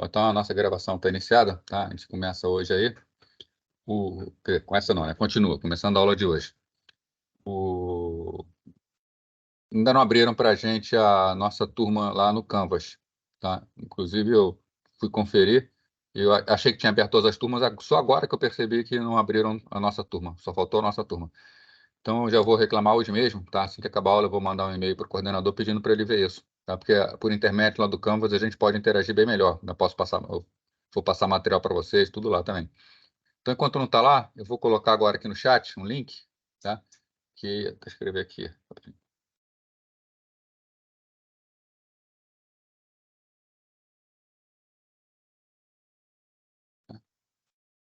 Então, a nossa gravação está iniciada, tá? A gente começa hoje aí. Começa não, né? Continua, começando a aula de hoje. Ainda não abriram para a gente a nossa turma lá no Canvas, tá? Inclusive, eu fui conferir e eu achei que tinha aberto todas as turmas, só agora que eu percebi que não abriram a nossa turma, só faltou a nossa turma. Então, eu já vou reclamar hoje mesmo, tá? Assim que acabar a aula, eu vou mandar um e-mail para o coordenador pedindo para ele ver isso, tá? Porque por internet lá do Canvas a gente pode interagir bem melhor. Eu vou passar material para vocês, tudo lá também. Então, enquanto não está lá, eu vou colocar agora aqui no chat um link, tá? Vou escrever aqui.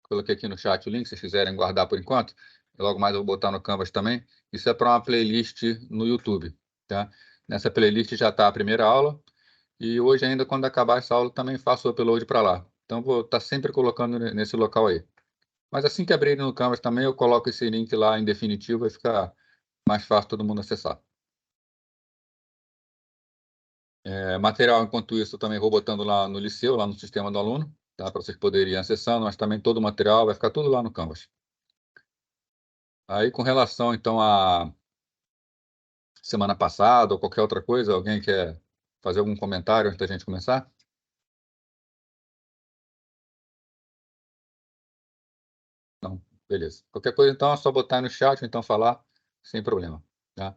Coloquei aqui no chat o link, se vocês quiserem guardar por enquanto. Logo mais eu vou botar no Canvas também. Isso é para uma playlist no YouTube, tá? Nessa playlist já está a primeira aula. E hoje ainda, quando acabar essa aula, também faço o upload para lá. Então, vou estar sempre colocando nesse local aí. Mas assim que abrir no Canvas também, eu coloco esse link lá em definitivo, vai ficar mais fácil todo mundo acessar. Material, enquanto isso, eu também vou botando lá no Liceu, lá no sistema do aluno, tá? Para vocês poderem ir acessando, mas também todo o material vai ficar tudo lá no Canvas. Aí, com relação, então, à semana passada ou qualquer outra coisa, alguém quer fazer algum comentário antes da gente começar? Não, beleza. Qualquer coisa, então, é só botar aí no chat ou então falar, sem problema, tá?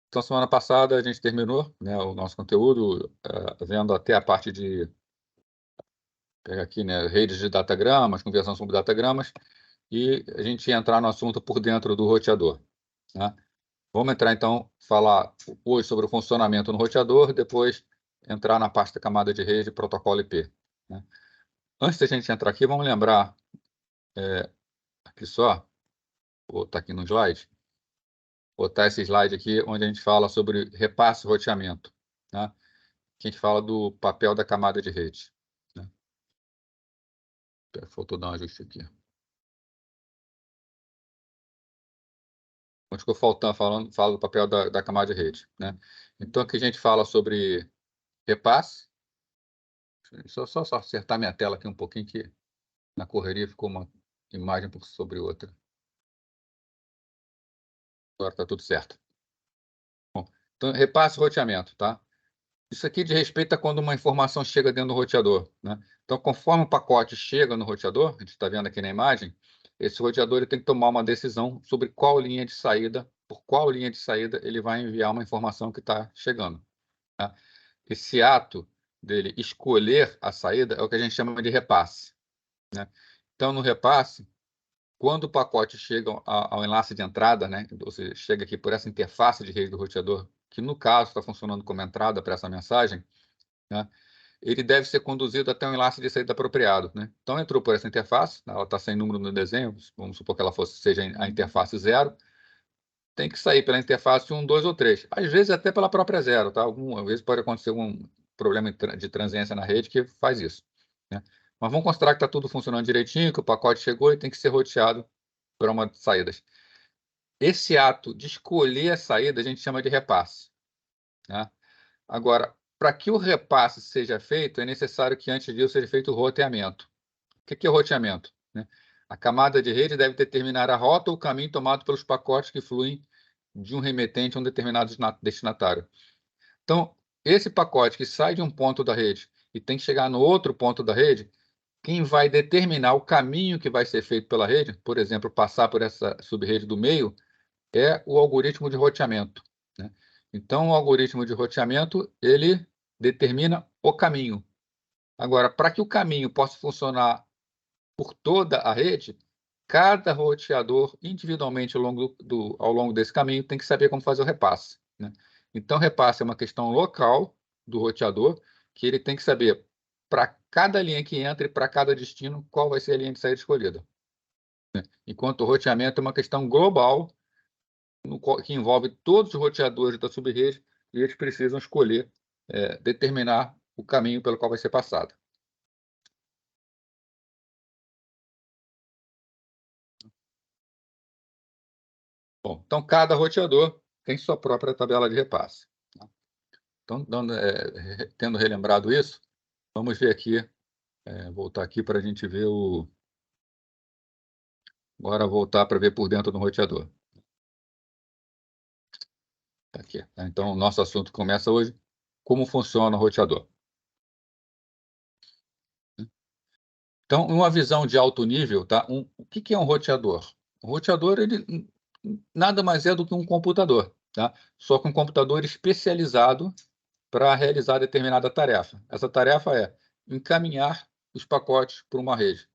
Então, semana passada a gente terminou, né, o nosso conteúdo, vendo até a parte de, pegar aqui, né, redes de datagramas, conversão sobre datagramas, e a gente ia entrar no assunto por dentro do roteador, né? Vamos entrar, então, falar hoje sobre o funcionamento no roteador, depois entrar na parte da camada de rede e protocolo IP, né? Antes da gente entrar aqui, vamos lembrar, aqui só, vou botar aqui no slide, botar esse slide aqui, onde a gente fala sobre repasse e roteamento, né? Que a gente fala do papel da camada de rede, né? Faltou dar um ajuste aqui. Onde ficou faltando, fala do papel da camada de rede, né? Então, aqui a gente fala sobre repasse. Só acertar minha tela aqui um pouquinho, que na correria ficou uma imagem por sobre outra. Agora está tudo certo. Bom, então, repasse e roteamento, tá? Isso aqui diz respeito a quando uma informação chega dentro do roteador, né? Então, conforme o pacote chega no roteador, a gente está vendo aqui na imagem, esse roteador ele tem que tomar uma decisão sobre qual linha de saída, por qual linha de saída ele vai enviar uma informação que está chegando, tá? Esse ato dele escolher a saída é o que a gente chama de repasse, né? Então, no repasse, quando o pacote chega ao enlace de entrada, né, ou seja, chega aqui por essa interface de rede do roteador, que no caso está funcionando como entrada para essa mensagem, né, ele deve ser conduzido até um enlace de saída apropriado, né? Então, entrou por essa interface, ela está sem número no desenho, vamos supor que ela seja a interface 0, tem que sair pela interface 1, 2 ou 3. Às vezes até pela própria 0, tá? Às vezes pode acontecer algum problema de transiência na rede que faz isso, né? Mas vamos considerar que está tudo funcionando direitinho, que o pacote chegou e tem que ser roteado para uma das saídas. Esse ato de escolher a saída a gente chama de repasse, né? Agora, para que o repasse seja feito, é necessário que antes disso seja feito o roteamento. O que é o roteamento, né? A camada de rede deve determinar a rota ou o caminho tomado pelos pacotes que fluem de um remetente a um determinado destinatário. Então, esse pacote que sai de um ponto da rede e tem que chegar no outro ponto da rede, quem vai determinar o caminho que vai ser feito pela rede, por exemplo, passar por essa subrede do meio, é o algoritmo de roteamento, né? Então, o algoritmo de roteamento, ele determina o caminho. Agora, para que o caminho possa funcionar por toda a rede, cada roteador, individualmente, ao longo desse caminho, tem que saber como fazer o repasse, né? Então, repasse é uma questão local do roteador, que ele tem que saber, para cada linha que entra e para cada destino, qual vai ser a linha de saída escolhida, né? Enquanto o roteamento é uma questão global, que envolve todos os roteadores da subrede, e eles precisam escolher, determinar o caminho pelo qual vai ser passado. Bom, então, cada roteador tem sua própria tabela de repasse, tá? Então, tendo relembrado isso, vamos ver aqui, voltar aqui para a gente ver o... Agora voltar para ver por dentro do roteador. Tá aqui. Tá? Então, o nosso assunto começa hoje, como funciona o roteador. Então, uma visão de alto nível, tá? O que é um roteador? O roteador, ele nada mais é do que um computador, tá? Só que um computador especializado para realizar determinada tarefa. Essa tarefa é encaminhar os pacotes para uma rede.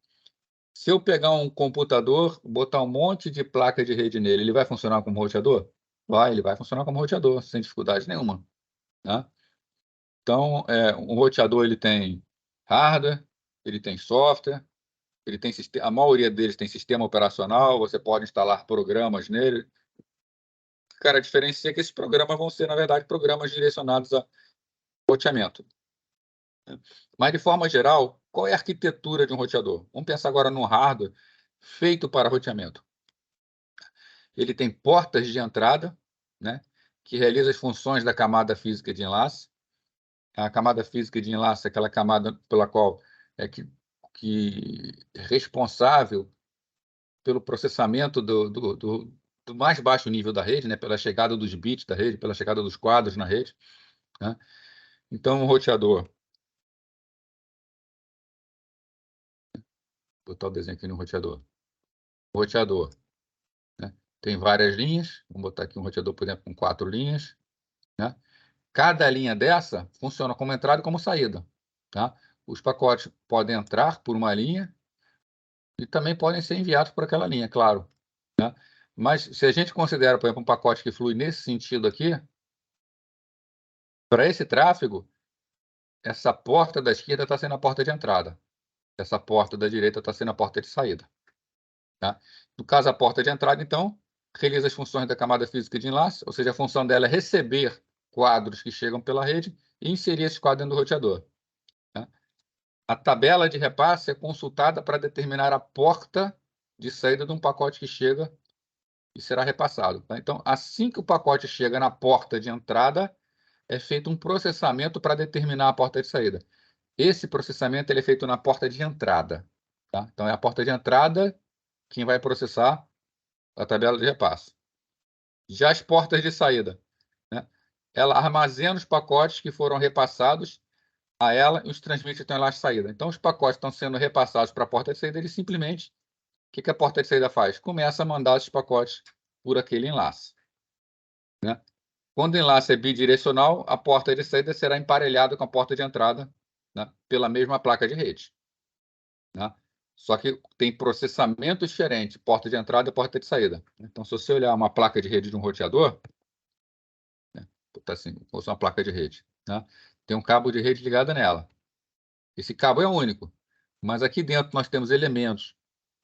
Se eu pegar um computador, botar um monte de placa de rede nele, ele vai funcionar como roteador? Vai, ele vai funcionar como roteador, sem dificuldade nenhuma, tá? Então, um roteador ele tem hardware, ele tem software, ele tem a maioria deles tem sistema operacional, você pode instalar programas nele. Cara, a diferença é que esses programas vão ser, na verdade, programas direcionados a roteamento. Mas, de forma geral, qual é a arquitetura de um roteador? Vamos pensar agora no hardware feito para roteamento. Ele tem portas de entrada, né, que realiza as funções da camada física de enlace. A camada física de enlace é aquela camada pela qual que é responsável pelo processamento do mais baixo nível da rede, né, pela chegada dos bits da rede, pela chegada dos quadros na rede, né? Então, o roteador, vou botar o desenho aqui no roteador. O roteador, né, tem várias linhas, vamos botar aqui um roteador, por exemplo, com 4 linhas, né? Cada linha dessa funciona como entrada e como saída, tá? Os pacotes podem entrar por uma linha e também podem ser enviados por aquela linha, claro, né? Mas se a gente considera, por exemplo, um pacote que flui nesse sentido aqui, para esse tráfego, essa porta da esquerda está sendo a porta de entrada, essa porta da direita está sendo a porta de saída, tá? No caso, a porta de entrada, então, realiza as funções da camada física de enlace, ou seja, a função dela é receber quadros que chegam pela rede e inserir esses quadros dentro do roteador, tá? A tabela de repasse é consultada para determinar a porta de saída de um pacote que chega e será repassado, tá? Então, assim que o pacote chega na porta de entrada, é feito um processamento para determinar a porta de saída. Esse processamento ele é feito na porta de entrada, tá? Então, é a porta de entrada quem vai processar a tabela de repasse. Já as portas de saída, né? Ela armazena os pacotes que foram repassados a ela e os transmite até o enlace de saída. Então, os pacotes estão sendo repassados para a porta de saída, ele simplesmente, o que a porta de saída faz? Começa a mandar esses pacotes por aquele enlace, né? Quando o enlace é bidirecional, a porta de saída será emparelhada com a porta de entrada, né, pela mesma placa de rede, né? Só que tem processamento diferente, porta de entrada e porta de saída. Então, se você olhar uma placa de rede de um roteador, né, tá assim, fosse uma placa de rede, né, tem um cabo de rede ligado nela. Esse cabo é único, mas aqui dentro nós temos elementos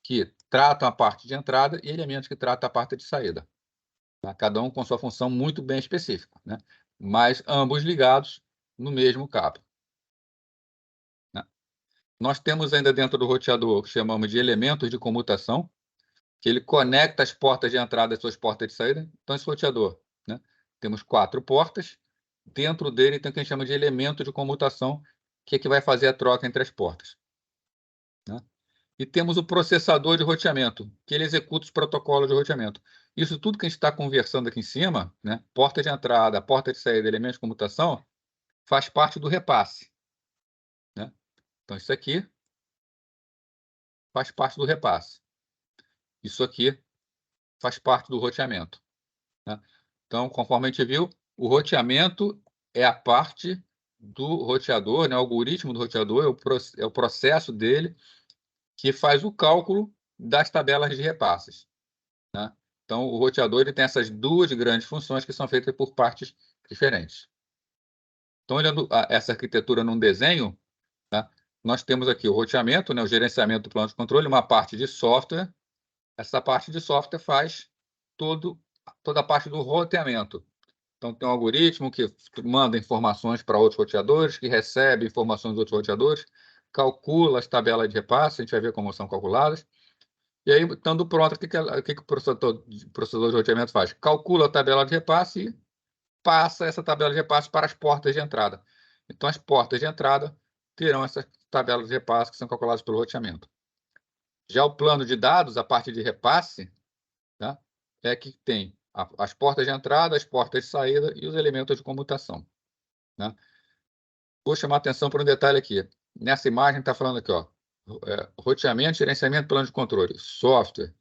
que tratam a parte de entrada e elementos que tratam a parte de saída, tá? Cada um com sua função muito bem específica, né? Mas ambos ligados no mesmo cabo, né? Nós temos ainda dentro do roteador o que chamamos de elementos de comutação, que ele conecta as portas de entrada às suas portas de saída. Então, esse roteador, né, temos 4 portas, dentro dele tem o que a gente chama de elemento de comutação, que é que vai fazer a troca entre as portas, né? E temos o processador de roteamento, que ele executa os protocolos de roteamento. Isso tudo que a gente está conversando aqui em cima, né, porta de entrada, porta de saída, elementos de comutação, faz parte do repasse, né? Então, isso aqui faz parte do repasse. Isso aqui faz parte do roteamento, né? Então, conforme a gente viu, o roteamento é a parte do roteador, né, o algoritmo do roteador, é o processo dele que faz o cálculo das tabelas de repasses, né? Então, o roteador ele tem essas duas grandes funções que são feitas por partes diferentes. Então, olhando essa arquitetura num desenho, né, nós temos aqui o roteamento, né, o gerenciamento do plano de controle, uma parte de software. Essa parte de software faz toda a parte do roteamento. Então, tem um algoritmo que manda informações para outros roteadores, que recebe informações dos outros roteadores, calcula as tabelas de repasse, a gente vai ver como são calculadas. E aí, estando pronto, o que o processador de roteamento faz? Calcula a tabela de repasse e repassa essa tabela de repasse para as portas de entrada. Então, as portas de entrada terão essas tabelas de repasse que são calculadas pelo roteamento. Já o plano de dados, a parte de repasse, tá? É que tem as portas de entrada, as portas de saída e os elementos de comutação. Né? Vou chamar a atenção para um detalhe aqui. Nessa imagem está falando aqui, ó, roteamento, gerenciamento, plano de controle, software.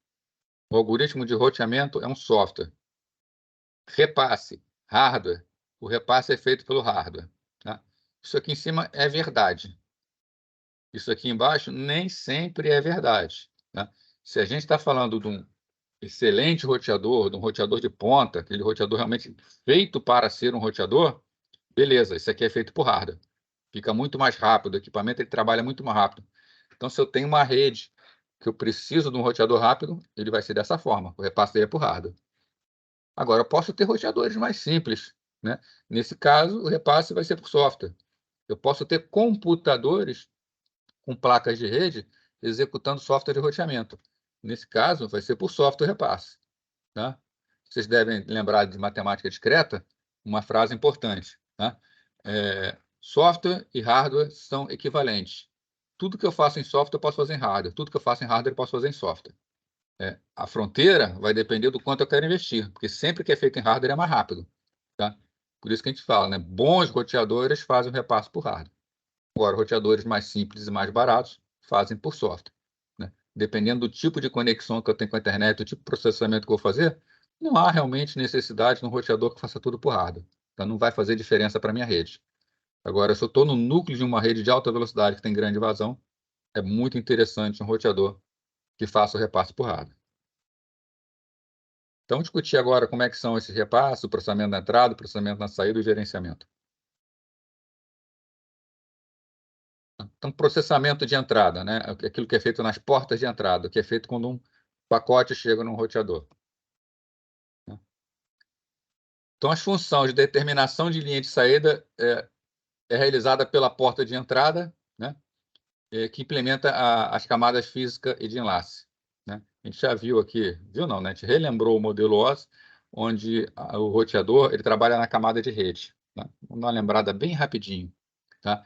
O algoritmo de roteamento é um software. Repasse, hardware. O repasse é feito pelo hardware. Tá? Isso aqui em cima é verdade. Isso aqui embaixo nem sempre é verdade. Tá? Se a gente está falando de um excelente roteador, de um roteador de ponta, aquele roteador realmente feito para ser um roteador, beleza, isso aqui é feito por hardware. Fica muito mais rápido, o equipamento ele trabalha muito mais rápido. Então, se eu tenho uma rede que eu preciso de um roteador rápido, ele vai ser dessa forma, o repasse dele é por hardware. Agora, eu posso ter roteadores mais simples, né? Nesse caso, o repasse vai ser por software. Eu posso ter computadores com placas de rede executando software de roteamento. Nesse caso, vai ser por software repasse. Tá? Vocês devem lembrar de matemática discreta uma frase importante. Tá? Software e hardware são equivalentes. Tudo que eu faço em software, eu posso fazer em hardware. Tudo que eu faço em hardware, eu posso fazer em software. A fronteira vai depender do quanto eu quero investir, porque sempre que é feito em hardware é mais rápido. Tá? Por isso que a gente fala, né? Bons roteadores fazem o repasse por hardware. Agora, roteadores mais simples e mais baratos fazem por software. Né? Dependendo do tipo de conexão que eu tenho com a internet, do tipo de processamento que eu vou fazer, não há realmente necessidade de um roteador que faça tudo por hardware. Então, não vai fazer diferença para a minha rede. Agora, se eu estou no núcleo de uma rede de alta velocidade que tem grande vazão, é muito interessante um roteador que faça o repasse por hardware. Então, discutir agora como é que são esses repasses, o processamento da entrada, o processamento da saída e o gerenciamento. Então, processamento de entrada, né? Aquilo que é feito nas portas de entrada, que é feito quando um pacote chega num roteador. Então, as funções de determinação de linha de saída é realizada pela porta de entrada, né? Que implementa as camadas física e de enlace. Né? A gente já viu aqui, viu não, né? A gente relembrou o modelo OS, onde o roteador ele trabalha na camada de rede. Tá? Vamos dar uma lembrada bem rapidinho. Tá?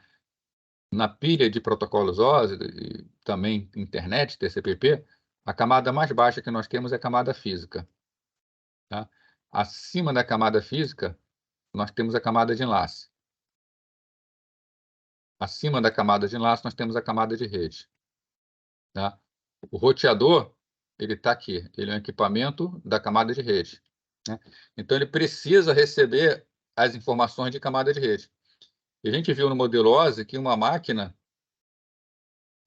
Na pilha de protocolos OS, e também internet, TCP/IP, a camada mais baixa que nós temos é a camada física. Tá? Acima da camada física, nós temos a camada de enlace. Acima da camada de enlace, nós temos a camada de rede. Tá? O roteador, ele está aqui. Ele é um equipamento da camada de rede. Né? Então, ele precisa receber as informações de camada de rede. E a gente viu no modelo OSI que uma máquina,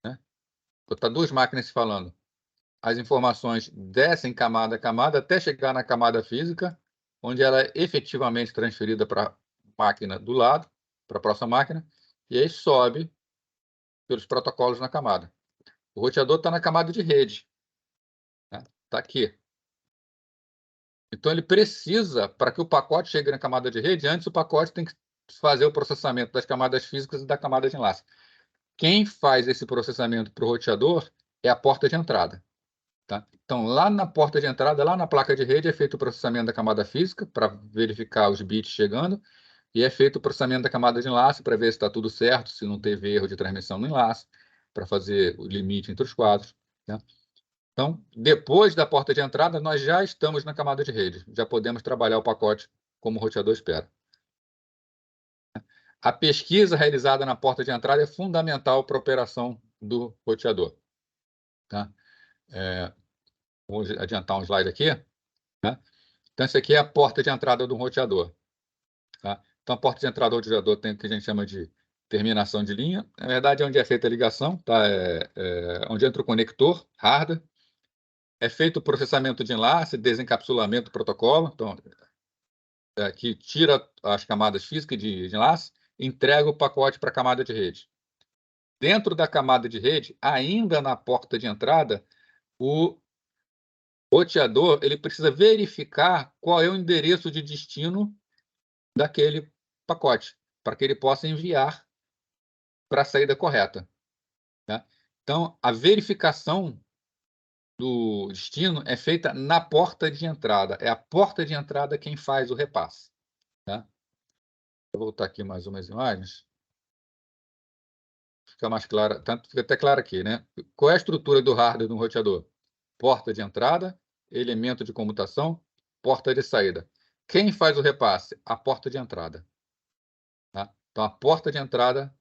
né? Vou botar duas máquinas se falando. As informações descem camada a camada até chegar na camada física, onde ela é efetivamente transferida para a máquina do lado, para a próxima máquina, e aí sobe pelos protocolos na camada. O roteador está na camada de rede. Está aqui. Então, ele precisa, para que o pacote chegue na camada de rede, antes o pacote tem que fazer o processamento das camadas físicas e da camada de enlace. Quem faz esse processamento para o roteador é a porta de entrada. Tá? Então, lá na porta de entrada, lá na placa de rede, é feito o processamento da camada física, para verificar os bits chegando, e é feito o processamento da camada de enlace, para ver se está tudo certo, se não teve erro de transmissão no enlace, para fazer o limite entre os quadros. Né? Então, depois da porta de entrada, nós já estamos na camada de rede, já podemos trabalhar o pacote como o roteador espera. A pesquisa realizada na porta de entrada é fundamental para a operação do roteador. Tá? Vou adiantar um slide aqui. Né? Então, essa aqui é a porta de entrada do roteador. Tá? Então, a porta de entrada do roteador tem o que a gente chama de terminação de linha. Na verdade, é onde é feita a ligação, tá? Onde entra o conector, hardware. É feito o processamento de enlace, desencapsulamento do protocolo. Então, que tira as camadas físicas de enlace e entrega o pacote para a camada de rede. Dentro da camada de rede, ainda na porta de entrada, o roteador ele precisa verificar qual é o endereço de destino daquele pacote, para que ele possa enviar para a saída correta. Tá? Então, a verificação do destino é feita na porta de entrada. É a porta de entrada quem faz o repasse. Tá? Vou voltar aqui mais umas imagens. Fica mais clara, tanto fica até claro aqui, né? Qual é a estrutura do hardware de um roteador? Porta de entrada, elemento de comutação, porta de saída. Quem faz o repasse? A porta de entrada. Tá? Então, a porta de entrada,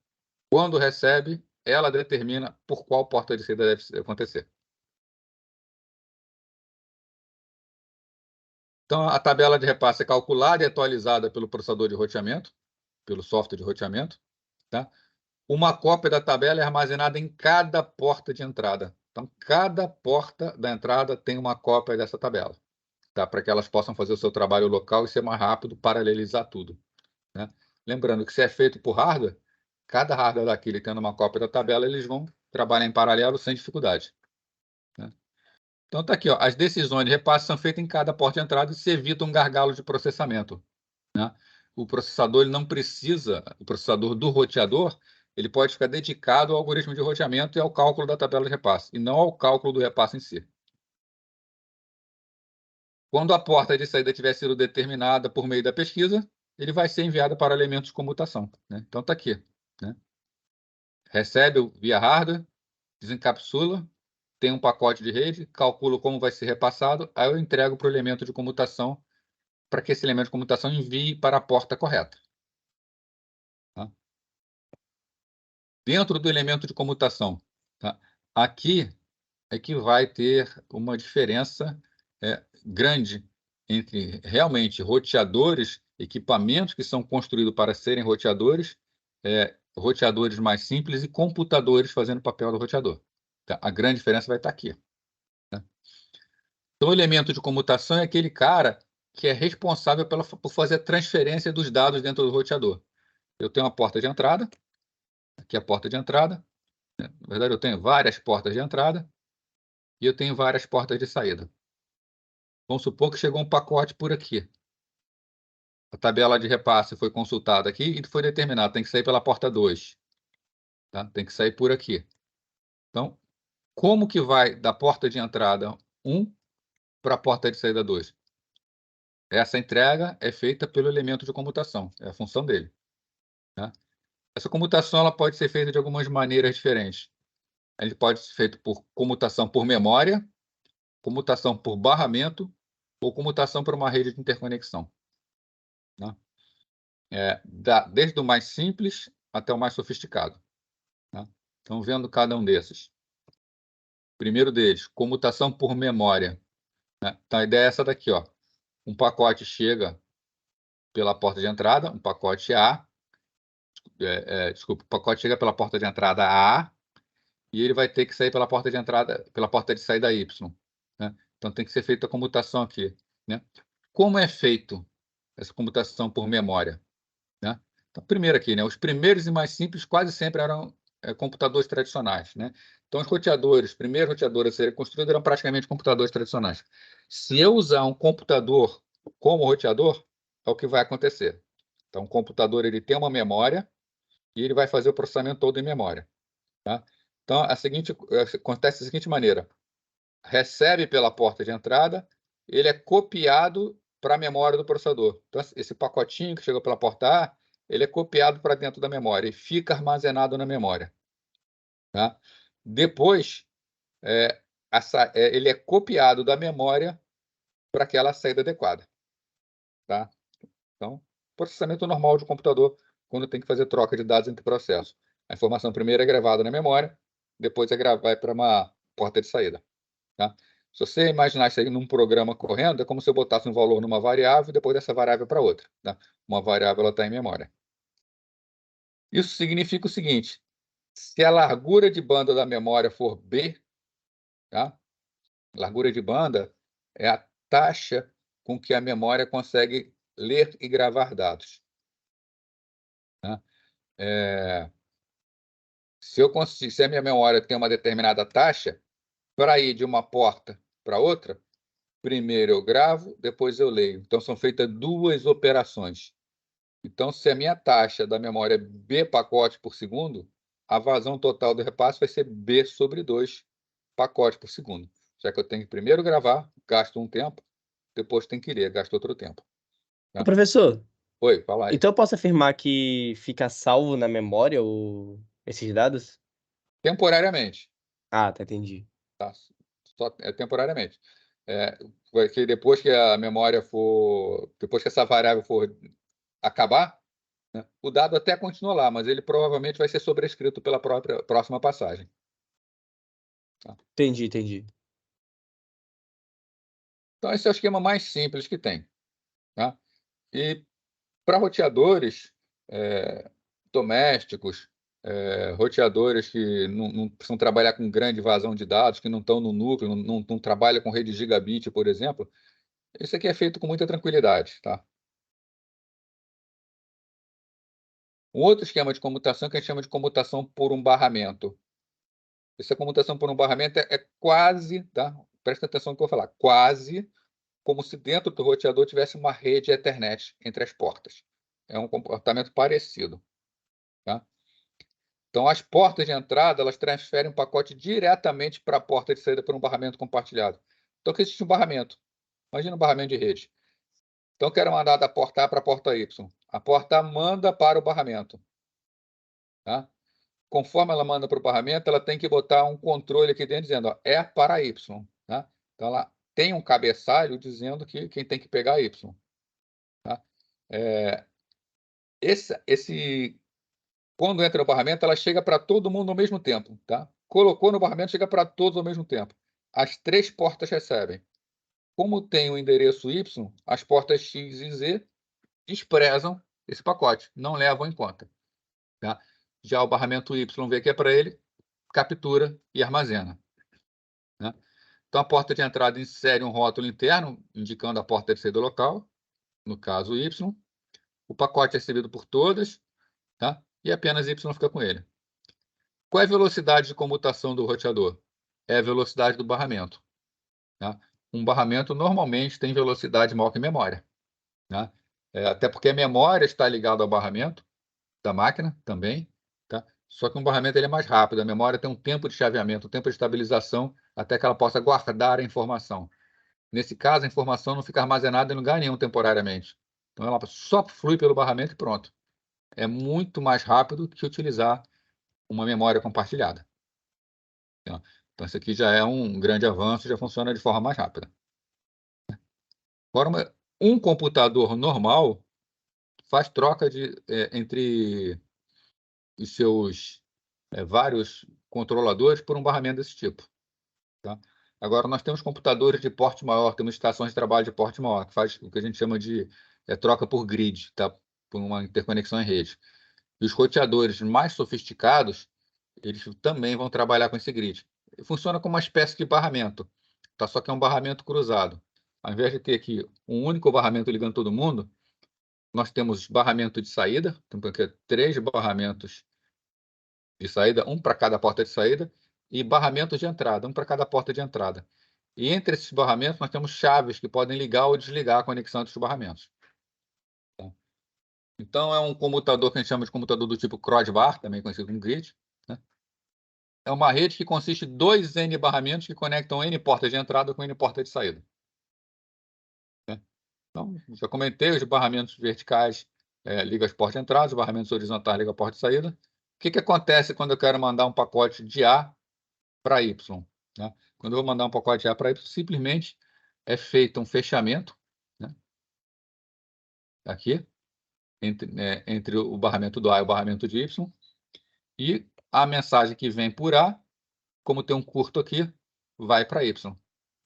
quando recebe, ela determina por qual porta de saída deve acontecer. Então, a tabela de repasse é calculada e atualizada pelo processador de roteamento, pelo software de roteamento. Tá? Uma cópia da tabela é armazenada em cada porta de entrada. Então, cada porta da entrada tem uma cópia dessa tabela, tá? Para que elas possam fazer o seu trabalho local e ser mais rápido, paralelizar tudo, né? Lembrando que se é feito por hardware, cada hardware daquele tendo uma cópia da tabela, eles vão trabalhar em paralelo sem dificuldade, né? Então, está aqui, ó, as decisões de repasse são feitas em cada porta de entrada e se evita um gargalo de processamento, né? O processador ele não precisa, o processador do roteador, ele pode ficar dedicado ao algoritmo de roteamento e ao cálculo da tabela de repasse, e não ao cálculo do repasse em si. Quando a porta de saída tiver sido determinada por meio da pesquisa, ele vai ser enviado para elementos de comutação, né? Então, está aqui, né? Recebe via hardware, desencapsula, tem um pacote de rede, calculo como vai ser repassado, aí eu entrego para o elemento de comutação, para que esse elemento de comutação envie para a porta correta. Tá? Dentro do elemento de comutação, tá? Aqui é que vai ter uma diferença grande entre realmente roteadores, equipamentos que são construídos para serem roteadores, roteadores mais simples e computadores fazendo o papel do roteador. Tá? A grande diferença vai estar aqui. Tá? Então, o elemento de comutação é aquele cara que é responsável por fazer a transferência dos dados dentro do roteador. Eu tenho uma porta de entrada, aqui é a porta de entrada. Na verdade, eu tenho várias portas de entrada e eu tenho várias portas de saída. Vamos supor que chegou um pacote por aqui. A tabela de repasse foi consultada aqui e foi determinado, tem que sair pela porta 2. Tá? Tem que sair por aqui. Então, como que vai da porta de entrada 1 para a porta de saída 2? Essa entrega é feita pelo elemento de comutação, é a função dele. Tá? Essa comutação ela pode ser feita de algumas maneiras diferentes. Ele pode ser feito por comutação por memória, comutação por barramento ou comutação por uma rede de interconexão. Tá? Desde o mais simples até o mais sofisticado. Tá? Então, vendo cada um desses. Primeiro deles, comutação por memória. Né? Então, a ideia é essa daqui, ó. Um pacote chega pela porta de entrada, um pacote A, desculpa, o pacote chega pela porta de entrada A e ele vai ter que sair pela porta de entrada, pela porta de saída Y. Né? Então, tem que ser feita a comutação aqui. Né? Como é feito essa comutação por memória? Né? Então, primeiro aqui, né? Os primeiros e mais simples quase sempre eram computadores tradicionais, né? Então, os primeiros roteadores a serem construídos eram praticamente computadores tradicionais. Se eu usar um computador como roteador, é o que vai acontecer. Então, o computador ele tem uma memória e ele vai fazer o processamento todo em memória. Tá? Então, acontece da seguinte maneira: recebe pela porta de entrada, ele é copiado para a memória do processador. Então, esse pacotinho que chegou pela porta A, ele é copiado para dentro da memória e fica armazenado na memória. Tá? Depois, ele é copiado da memória para aquela saída adequada. Tá? Então, processamento normal de computador, quando tem que fazer troca de dados entre processos. A informação primeiro é gravada na memória, depois vai para uma porta de saída. Tá? Se você imaginar isso aí num programa correndo, é como se eu botasse um valor numa variável e depois dessa variável para outra. Tá? Uma variável está em memória. Isso significa o seguinte: se a largura de banda da memória for B, tá? Largura de banda é a taxa com que a memória consegue ler e gravar dados. Tá? Se a minha memória tem uma determinada taxa, para ir de uma porta para outra, primeiro eu gravo, depois eu leio. Então, são feitas duas operações. Então, se a minha taxa da memória é B pacote por segundo, a vazão total do repasse vai ser B sobre 2 pacotes por segundo. Já que eu tenho que primeiro gravar, gasto um tempo, depois tenho que ler, gasto outro tempo. Tá? Professor, Oi, fala aí. Então eu posso afirmar que fica salvo na memória esses dados? Temporariamente, Ah, tá, entendi. tá? Só temporariamente. Vai que depois que a memória for depois que essa variável for acabar, né, o dado até continua lá, mas ele provavelmente vai ser sobrescrito pela própria próxima passagem, tá? Entendi, entendi. Então esse é o esquema mais simples que tem, tá? E para roteadores, domésticos, roteadores que não precisam trabalhar com grande vazão de dados, que não estão no núcleo, não trabalha com rede gigabit, por exemplo, isso aqui é feito com muita tranquilidade, tá? Um outro esquema de comutação que a gente chama de comutação por um barramento. Essa comutação por um barramento é quase, tá? Presta atenção no que eu vou falar, quase como se dentro do roteador tivesse uma rede Ethernet entre as portas. É um comportamento parecido, tá? Então, as portas de entrada, elas transferem um pacote diretamente para a porta de saída por um barramento compartilhado. Então, aqui existe um barramento. Imagina um barramento de rede. Então, eu quero mandar da porta A para a porta Y. A porta A manda para o barramento, tá? Conforme ela manda para o barramento, ela tem que botar um controle aqui dentro dizendo, ó, é para Y, tá? Então, ela tem um cabeçalho dizendo que quem tem que pegar é Y, tá? Esse quando entra no barramento, ela chega para todo mundo ao mesmo tempo, tá? Colocou no barramento, chega para todos ao mesmo tempo. As 3 portas recebem. Como tem o endereço Y, as portas X e Z desprezam esse pacote, não levam em conta, tá? Já o barramento Y vê que é para ele, captura e armazena, né? Então, a porta de entrada insere um rótulo interno, indicando a porta de saída local, no caso Y. O pacote é recebido por todas, tá? E apenas Y fica com ele. Qual é a velocidade de comutação do roteador? É a velocidade do barramento, tá? Um barramento normalmente tem velocidade maior que memória, né? Até porque a memória está ligada ao barramento da máquina também, tá? Só que um barramento ele é mais rápido, a memória tem um tempo de chaveamento, um tempo de estabilização, até que ela possa guardar a informação. Nesse caso, a informação não fica armazenada em lugar nenhum temporariamente. Então, ela só flui pelo barramento e pronto. É muito mais rápido que utilizar uma memória compartilhada. Então, isso aqui já é um grande avanço, já funciona de forma mais rápida. Agora, um computador normal faz troca entre os seus vários controladores por um barramento desse tipo, tá? Agora, nós temos computadores de porte maior, temos estações de trabalho de porte maior, que faz o que a gente chama de troca por grid, tá? Por uma interconexão em rede. E os roteadores mais sofisticados, eles também vão trabalhar com esse grid. Funciona como uma espécie de barramento, tá? Só que é um barramento cruzado. Ao invés de ter aqui um único barramento ligando todo mundo, nós temos barramento de saída, temos aqui 3 barramentos de saída, um para cada porta de saída, e barramentos de entrada, um para cada porta de entrada. E entre esses barramentos, nós temos chaves que podem ligar ou desligar a conexão entre os barramentos, tá? Então, é um comutador que a gente chama de computador do tipo Crossbar, também conhecido como grid, né? É uma rede que consiste de 2 N barramentos que conectam N portas de entrada com N portas de saída, né? Então, já comentei, os barramentos verticais ligam as portas de entrada, os barramentos horizontais ligam a porta de saída. O que acontece quando eu quero mandar um pacote de A para Y, né? Quando eu vou mandar um pacote de A para Y, simplesmente é feito um fechamento, né, aqui, entre o barramento do A e o barramento de Y, e a mensagem que vem por A, como tem um curto aqui, vai para Y,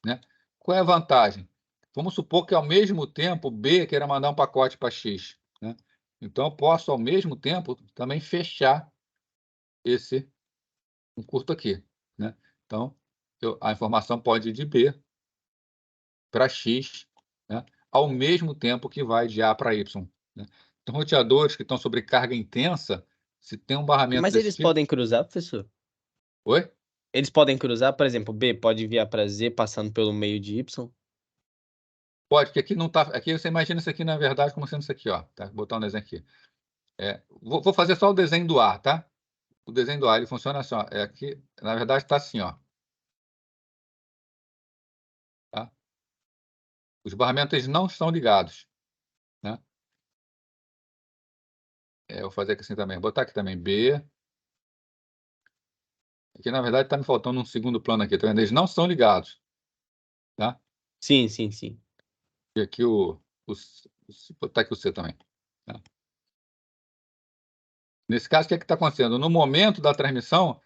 né? Qual é a vantagem? Vamos supor que ao mesmo tempo B queira mandar um pacote para X, né? Então eu posso ao mesmo tempo também fechar esse um curto aqui, né? Então a informação pode ir de B para X, né, ao mesmo tempo que vai de A para Y, né? Então roteadores que estão sobre carga intensa, se tem um barramento Mas desse eles tipo. podem cruzar, professor? Oi? Eles podem cruzar, por exemplo, B pode enviar para Z passando pelo meio de Y? Pode, porque aqui não está. Aqui você imagina isso aqui, na verdade, como sendo isso aqui, ó, tá? Vou botar um desenho aqui. Vou fazer só o desenho do A, tá? O desenho do A, ele funciona assim, ó. Aqui, na verdade, está assim, ó. Tá? Os barramentos eles não estão ligados, né? Eu vou fazer aqui assim também. Vou botar aqui também B. Aqui, na verdade, está me faltando um segundo plano aqui. Tá vendo? Eles não são ligados. Tá? Sim, sim, sim. E aqui vou botar aqui o C também. Tá? Nesse caso, o que está acontecendo? No momento da transmissão,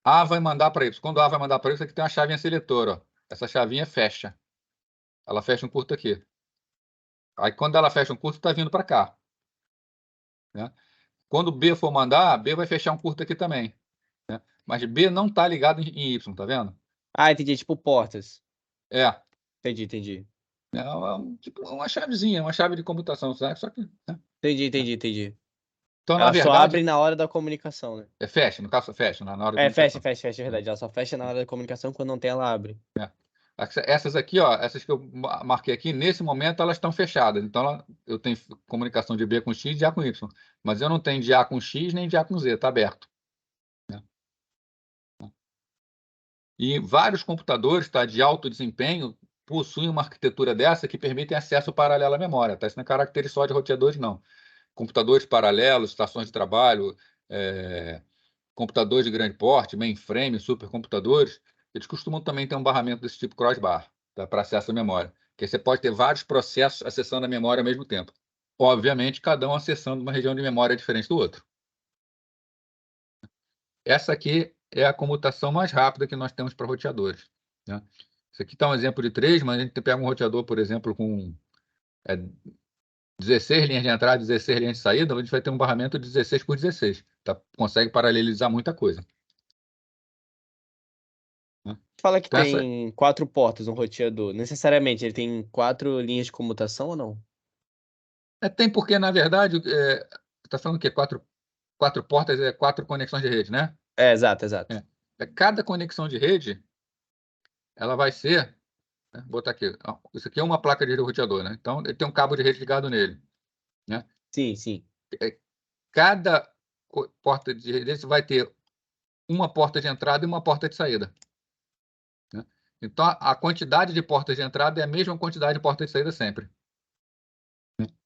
A vai mandar para Y. Quando A vai mandar para Y, aqui tem uma chavinha seletora. Ó. Essa chavinha fecha. Ela fecha um curto aqui. Aí, quando ela fecha um curto, está vindo para cá. Né? Quando B for mandar, B vai fechar um curto aqui também. Né? Mas B não está ligado em Y, tá vendo? Ah, entendi. Tipo portas. É. Entendi. Tipo uma chavezinha, uma chave de computação, sabe? Só que, né? Entendi. Então, na Ela só verdade, abre na hora da comunicação, né? fecha, no caso, fecha na hora da É, fecha, comunicação. é verdade. Ela só fecha na hora da comunicação, quando não tem, ela abre. Essas aqui, ó, essas que eu marquei aqui, nesse momento elas estão fechadas. Então, eu tenho comunicação de B com X e de A com Y. Mas eu não tenho de A com X nem de A com Z, está aberto. Né? E vários computadores, tá, de alto desempenho possuem uma arquitetura dessa que permitem acesso paralelo à memória. Tá? Isso não é característica só de roteadores, não. Computadores paralelos, estações de trabalho, computadores de grande porte, mainframe, supercomputadores, eles costumam também ter um barramento desse tipo crossbar, tá, para acesso à memória. Que você pode ter vários processos acessando a memória ao mesmo tempo. Obviamente, cada um acessando uma região de memória diferente do outro. Essa aqui é a comutação mais rápida que nós temos para roteadores. Né? Isso aqui está um exemplo de 3, mas a gente pega um roteador, por exemplo, com 16 linhas de entrada, 16 linhas de saída, a gente vai ter um barramento de 16 por 16. Tá? Consegue paralelizar muita coisa. Né? Fala que Então, tem 4 portas um roteador. Necessariamente ele tem 4 linhas de comutação ou não? tem porque, na verdade, você está falando que quatro portas, 4 conexões de rede, né? É, exato. Cada conexão de rede, ela vai ser, né, vou botar aqui, isso aqui é uma placa de rede roteador, né? Então, ele tem um cabo de rede ligado nele. Né? Sim. Cada porta de rede vai ter uma porta de entrada e uma porta de saída. Né? Então, a quantidade de portas de entrada é a mesma quantidade de portas de saída sempre.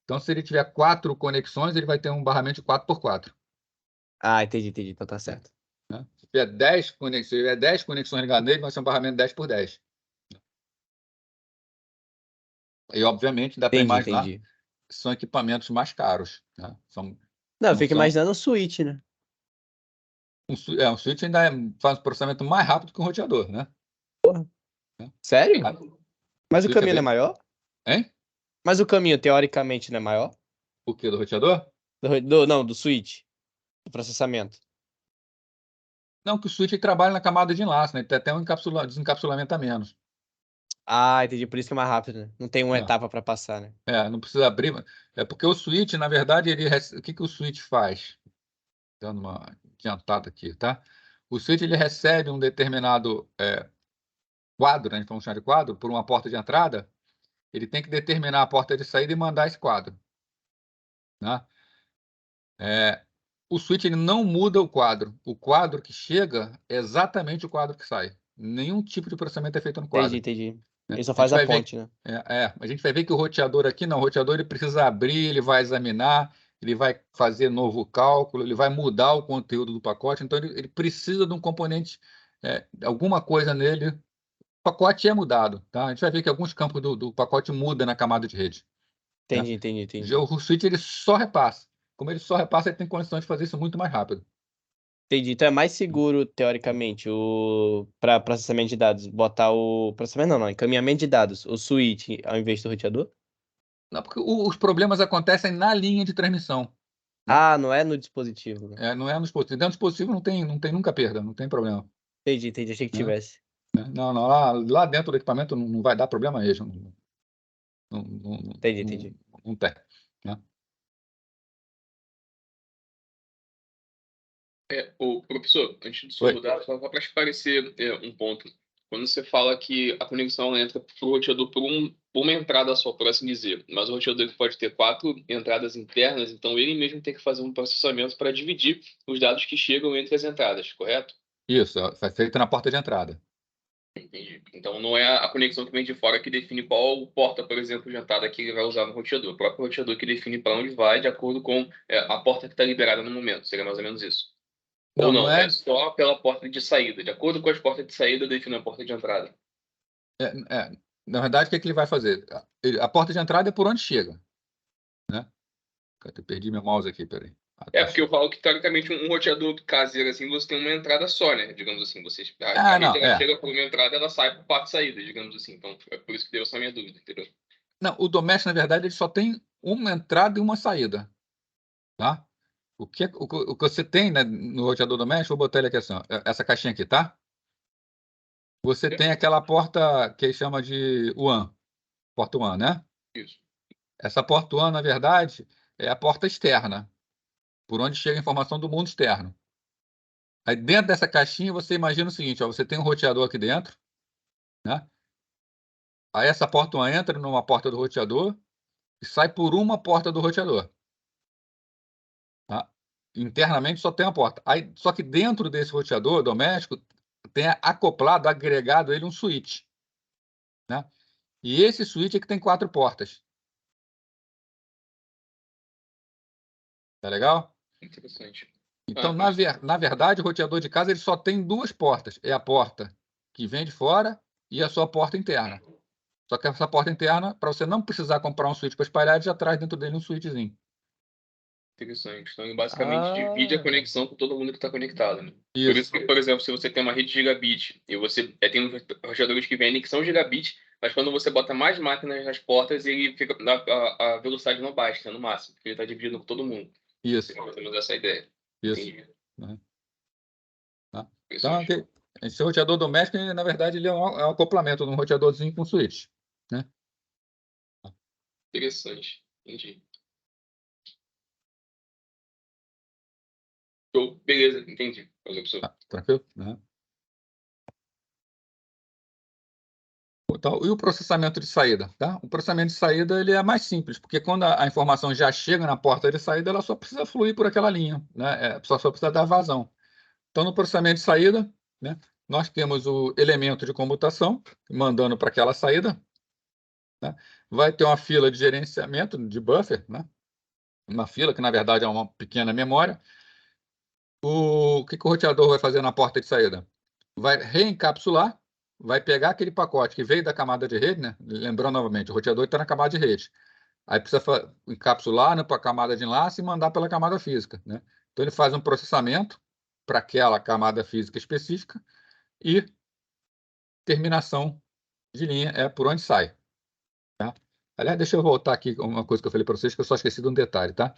Então, se ele tiver 4 conexões, ele vai ter um barramento de 4x4. Ah, entendi. Então tá certo. Né? Se tiver 10 conexões ligadas nele, vai ser um barramento 10x10. E, obviamente, dá para imaginar Entendi. que são equipamentos mais caros. Né? Não, eu Não fico são, imaginando o switch, né? um switch ainda faz um processamento mais rápido que um roteador. Né? Sério? O Mas o switch caminho não é maior? Hein? Mas o caminho, teoricamente, não é maior? O que? Do roteador? Não, do switch. Do processamento. Não, que o switch trabalha na camada de enlace, né? Ele tem até um desencapsulamento a menos. Ah, entendi. Por isso que é mais rápido, né? Não tem uma É, etapa para passar, né? não precisa abrir. É porque o switch, na verdade, o que o switch faz? Dando uma adiantada aqui, tá? O switch ele recebe um determinado quadro, né? A gente vamos chamar de quadro, por uma porta de entrada. Ele tem que determinar a porta de saída e mandar esse quadro. Né? O switch ele não muda o quadro. O quadro que chega é exatamente o quadro que sai. Nenhum tipo de processamento é feito no quadro. Entendi. Né? Ele só A gente faz a vai ver, ponte, né? a gente vai ver que o roteador aqui, não, o roteador ele precisa abrir, ele vai examinar, ele vai fazer novo cálculo, ele vai mudar o conteúdo do pacote, então ele precisa de um componente, alguma coisa nele, o pacote é mudado, tá? A gente vai ver que alguns campos do pacote mudam na camada de rede. Né? Já Entendi. o switch ele só repassa. Como ele só repassa, ele tem condições de fazer isso muito mais rápido. Entendi. Então é mais seguro, teoricamente, para processamento de dados, botar o processamento não, encaminhamento de dados, o switch ao invés do roteador? Não, porque os problemas acontecem na linha de transmissão. Ah, não é no dispositivo, né? Não é no dispositivo. Dentro do dispositivo não tem nunca perda, não tem problema. Entendi. Achei que Né? tivesse. Não, lá dentro do equipamento não vai dar problema mesmo. Entendi. Não tem. Né? O professor, antes do senhor Oi. mudar, só para esclarecer um ponto. Quando você fala que a conexão entra para o roteador por uma entrada só, por assim dizer, mas o roteador ele pode ter 4 entradas internas, então ele mesmo tem que fazer um processamento para dividir os dados que chegam entre as entradas, correto? Isso, foi feito na porta de entrada. Entendi. Então não é a conexão que vem de fora que define qual porta, por exemplo, de entrada que ele vai usar no roteador. O próprio roteador que define para onde vai de acordo com a porta que está liberada no momento. Seria mais ou menos isso. Ou Não, não não, é é. só pela porta de saída. De acordo com as portas de saída, define a porta de entrada. Na verdade, o que é que ele vai fazer? A porta de entrada é por onde chega, né? Eu perdi meu mouse aqui, peraí. Porque eu falo que, teoricamente, um roteador caseiro, assim, você tem uma entrada só, né? Digamos assim, a não, rede ela chega por uma entrada, ela sai por parte de saída, digamos assim. Então, é por isso que deu essa minha dúvida, entendeu? Não, o doméstico, na verdade, ele só tem uma entrada e uma saída, tá? O que você tem, né, no roteador doméstico, vou botar ele aqui assim, ó, essa caixinha aqui, tá? Você tem aquela porta que chama de WAN, porta WAN, né? Isso. Essa porta WAN, na verdade, é a porta externa, por onde chega a informação do mundo externo. Aí dentro dessa caixinha você imagina o seguinte, ó, você tem um roteador aqui dentro, né? Aí essa porta WAN entra numa porta do roteador e sai por uma porta do roteador. Tá? Internamente só tem uma porta. Aí, só que dentro desse roteador doméstico tem acoplado, agregado ele um switch, né? E esse switch é que tem 4 portas. Tá legal? Interessante. Então, na verdade, o roteador de casa ele só tem 2 portas. É a porta que vem de fora e a sua porta interna. Só que essa porta interna, para você não precisar comprar um switch para espalhar, ele já traz dentro dele um switchzinho. Interessante. Então, ele basicamente divide a conexão com todo mundo que está conectado, né? Por Isso. isso que, por exemplo, se você tem uma rede gigabit e você tem roteadores que vendem que são gigabit, mas quando você bota mais máquinas nas portas, ele fica a velocidade não baixa, no máximo, porque ele está dividindo com todo mundo. Isso. Mais ou menos essa ideia. Isso. Entendi. Né? Tá? Então, Interessante. esse roteador doméstico, na verdade, ele é um acoplamento de um roteadorzinho com switch, né? Interessante. Entendi. Show. Beleza, entendi. Tranquilo? Né? Então, e o processamento de saída? Tá? O processamento de saída ele é mais simples, porque quando a informação já chega na porta de saída, ela só precisa fluir por aquela linha, né? Só precisa dar vazão. Então, no processamento de saída, né, nós temos o elemento de comutação, mandando para aquela saída, né? Vai ter uma fila de gerenciamento de buffer, né? Uma fila que, na verdade, é uma pequena memória. O que o roteador vai fazer na porta de saída? Vai reencapsular, vai pegar aquele pacote que veio da camada de rede, né? Lembrando novamente, o roteador está na camada de rede. Aí precisa encapsular, né, para a camada de enlace e mandar pela camada física, né? Então ele faz um processamento para aquela camada física específica e terminação de linha é por onde sai. Tá? Aliás, deixa eu voltar aqui uma coisa que eu falei para vocês que eu só esqueci de um detalhe, tá?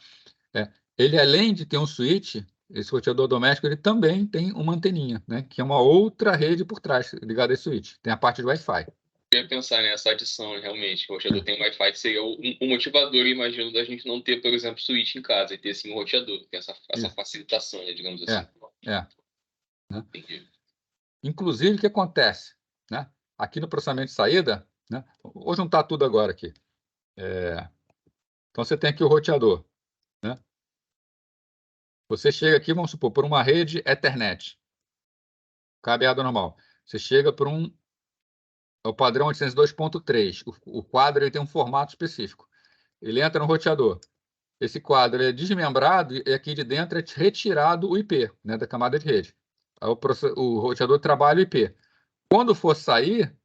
Ele, além de ter um switch, esse roteador doméstico, ele também tem uma anteninha, né? Que é uma outra rede por trás, ligada a esse switch. Tem a parte do Wi-Fi. Eu ia pensar nessa adição, realmente. O roteador tem Wi-Fi, que seria o motivador, imagino, da gente não ter, por exemplo, switch em casa e ter sim um roteador. Tem essa facilitação, né, digamos assim. Né? Entendi. Inclusive, o que acontece? Né? Aqui no processamento de saída, né? Vou juntar tudo agora aqui. Então, você tem aqui o roteador. Né? Você chega aqui, vamos supor, por uma rede Ethernet. Cabeado normal. Você chega por o padrão 802.3. O quadro ele tem um formato específico. Ele entra no roteador. Esse quadro é desmembrado e aqui de dentro é retirado o IP, né, da camada de rede. Aí o roteador trabalha o IP. Quando for sair,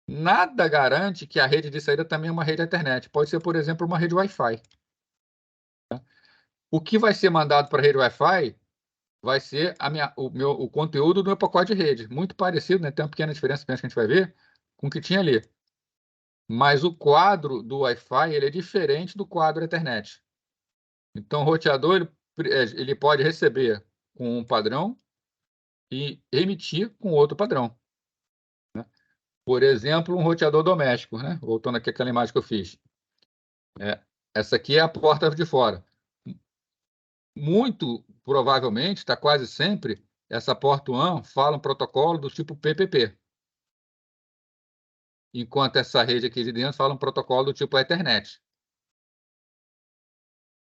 nada garante que a rede de saída também é uma rede Ethernet. Pode ser, por exemplo, uma rede Wi-Fi. O que vai ser mandado para a rede Wi-Fi vai ser o conteúdo do meu pacote de rede. Muito parecido, né? Tem uma pequena diferença que a gente vai ver com o que tinha ali. Mas o quadro do Wi-Fi ele é diferente do quadro Ethernet. Então, o roteador ele pode receber com um padrão e emitir com outro padrão. Né? Por exemplo, um roteador doméstico. Né? Voltando aqui àquela imagem que eu fiz. Essa aqui é a porta de fora. Muito provavelmente, está quase sempre, essa porta WAN fala um protocolo do tipo PPP. Enquanto essa rede aqui de dentro fala um protocolo do tipo Ethernet.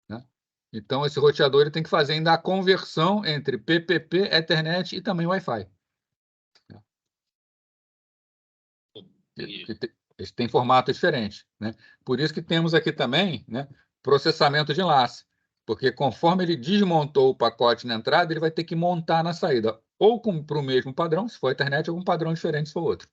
Né? Então, esse roteador ele tem que fazer ainda a conversão entre PPP, Ethernet e também Wi-Fi. Eles têm formatos diferentes, né? Por isso que temos aqui também, né, processamento de enlace, porque conforme ele desmontou o pacote na entrada, ele vai ter que montar na saída, ou para o mesmo padrão, se for Ethernet, ou um padrão diferente, se for outro.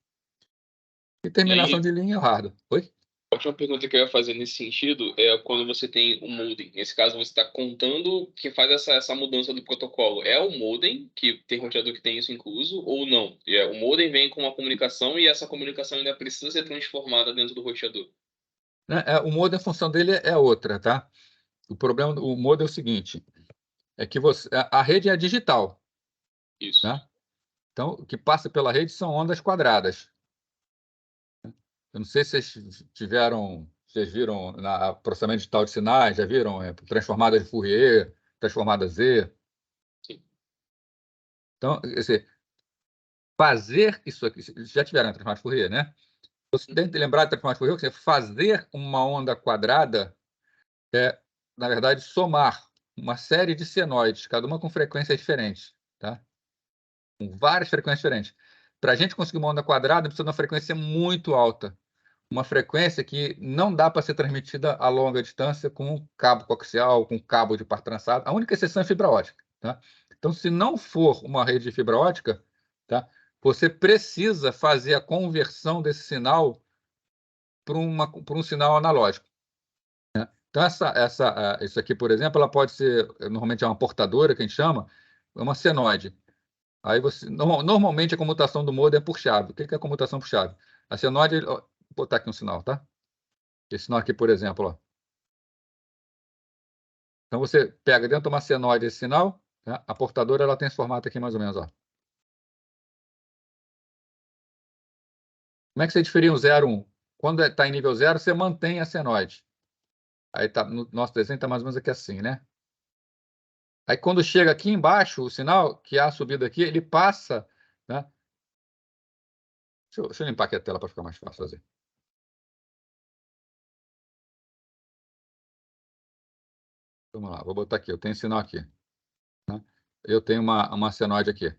E terminação de linha é hardware. Oi? A última pergunta que eu ia fazer nesse sentido é quando você tem o modem. Nesse caso, você está contando que faz essa mudança do protocolo. É o modem, que tem roteador que tem isso incluso, ou não? O modem vem com uma comunicação e essa comunicação ainda precisa ser transformada dentro do roteador. O modem, a função dele é outra, tá? O problema do modem é o seguinte, é que a rede é digital, Isso. né? Então, o que passa pela rede são ondas quadradas. Eu não sei se vocês viram na processamento digital de sinais, já viram? Transformada de Fourier, transformada Z. Sim. Então, fazer isso aqui, já tiveram a transformada de Fourier, né? Você tem que lembrar da transformada de Fourier, que fazer uma onda quadrada é, na verdade, somar uma série de senoides, cada uma com frequências diferentes, tá? Com várias frequências diferentes. Para a gente conseguir uma onda quadrada, precisa de uma frequência muito alta. Uma frequência que não dá para ser transmitida a longa distância com cabo coaxial, com cabo de par trançado. A única exceção é fibra ótica. Tá? Então, se não for uma rede de fibra ótica, tá? Você precisa fazer a conversão desse sinal para um sinal analógico. Né? Então, isso aqui, por exemplo, ela pode ser, normalmente é uma portadora, que a gente chama, é uma senoide. Aí normalmente a comutação do modem é por chave. O que é a comutação por chave? A senoide, vou botar aqui um sinal, tá? Esse sinal aqui, por exemplo, ó. Então você pega dentro de uma senoide esse sinal, tá? A portadora ela tem esse formato aqui mais ou menos, ó. Como é que você diferencia o 0, 1? Quando está em nível 0, você mantém a senoide. Aí tá, no nosso desenho está mais ou menos aqui assim, né? Aí quando chega aqui embaixo, o sinal, que é a subida aqui, ele passa, né? Deixa eu limpar aqui a tela para ficar mais fácil fazer. Vamos lá, vou botar aqui. Eu tenho sinal aqui. Né? Eu tenho uma senoide aqui.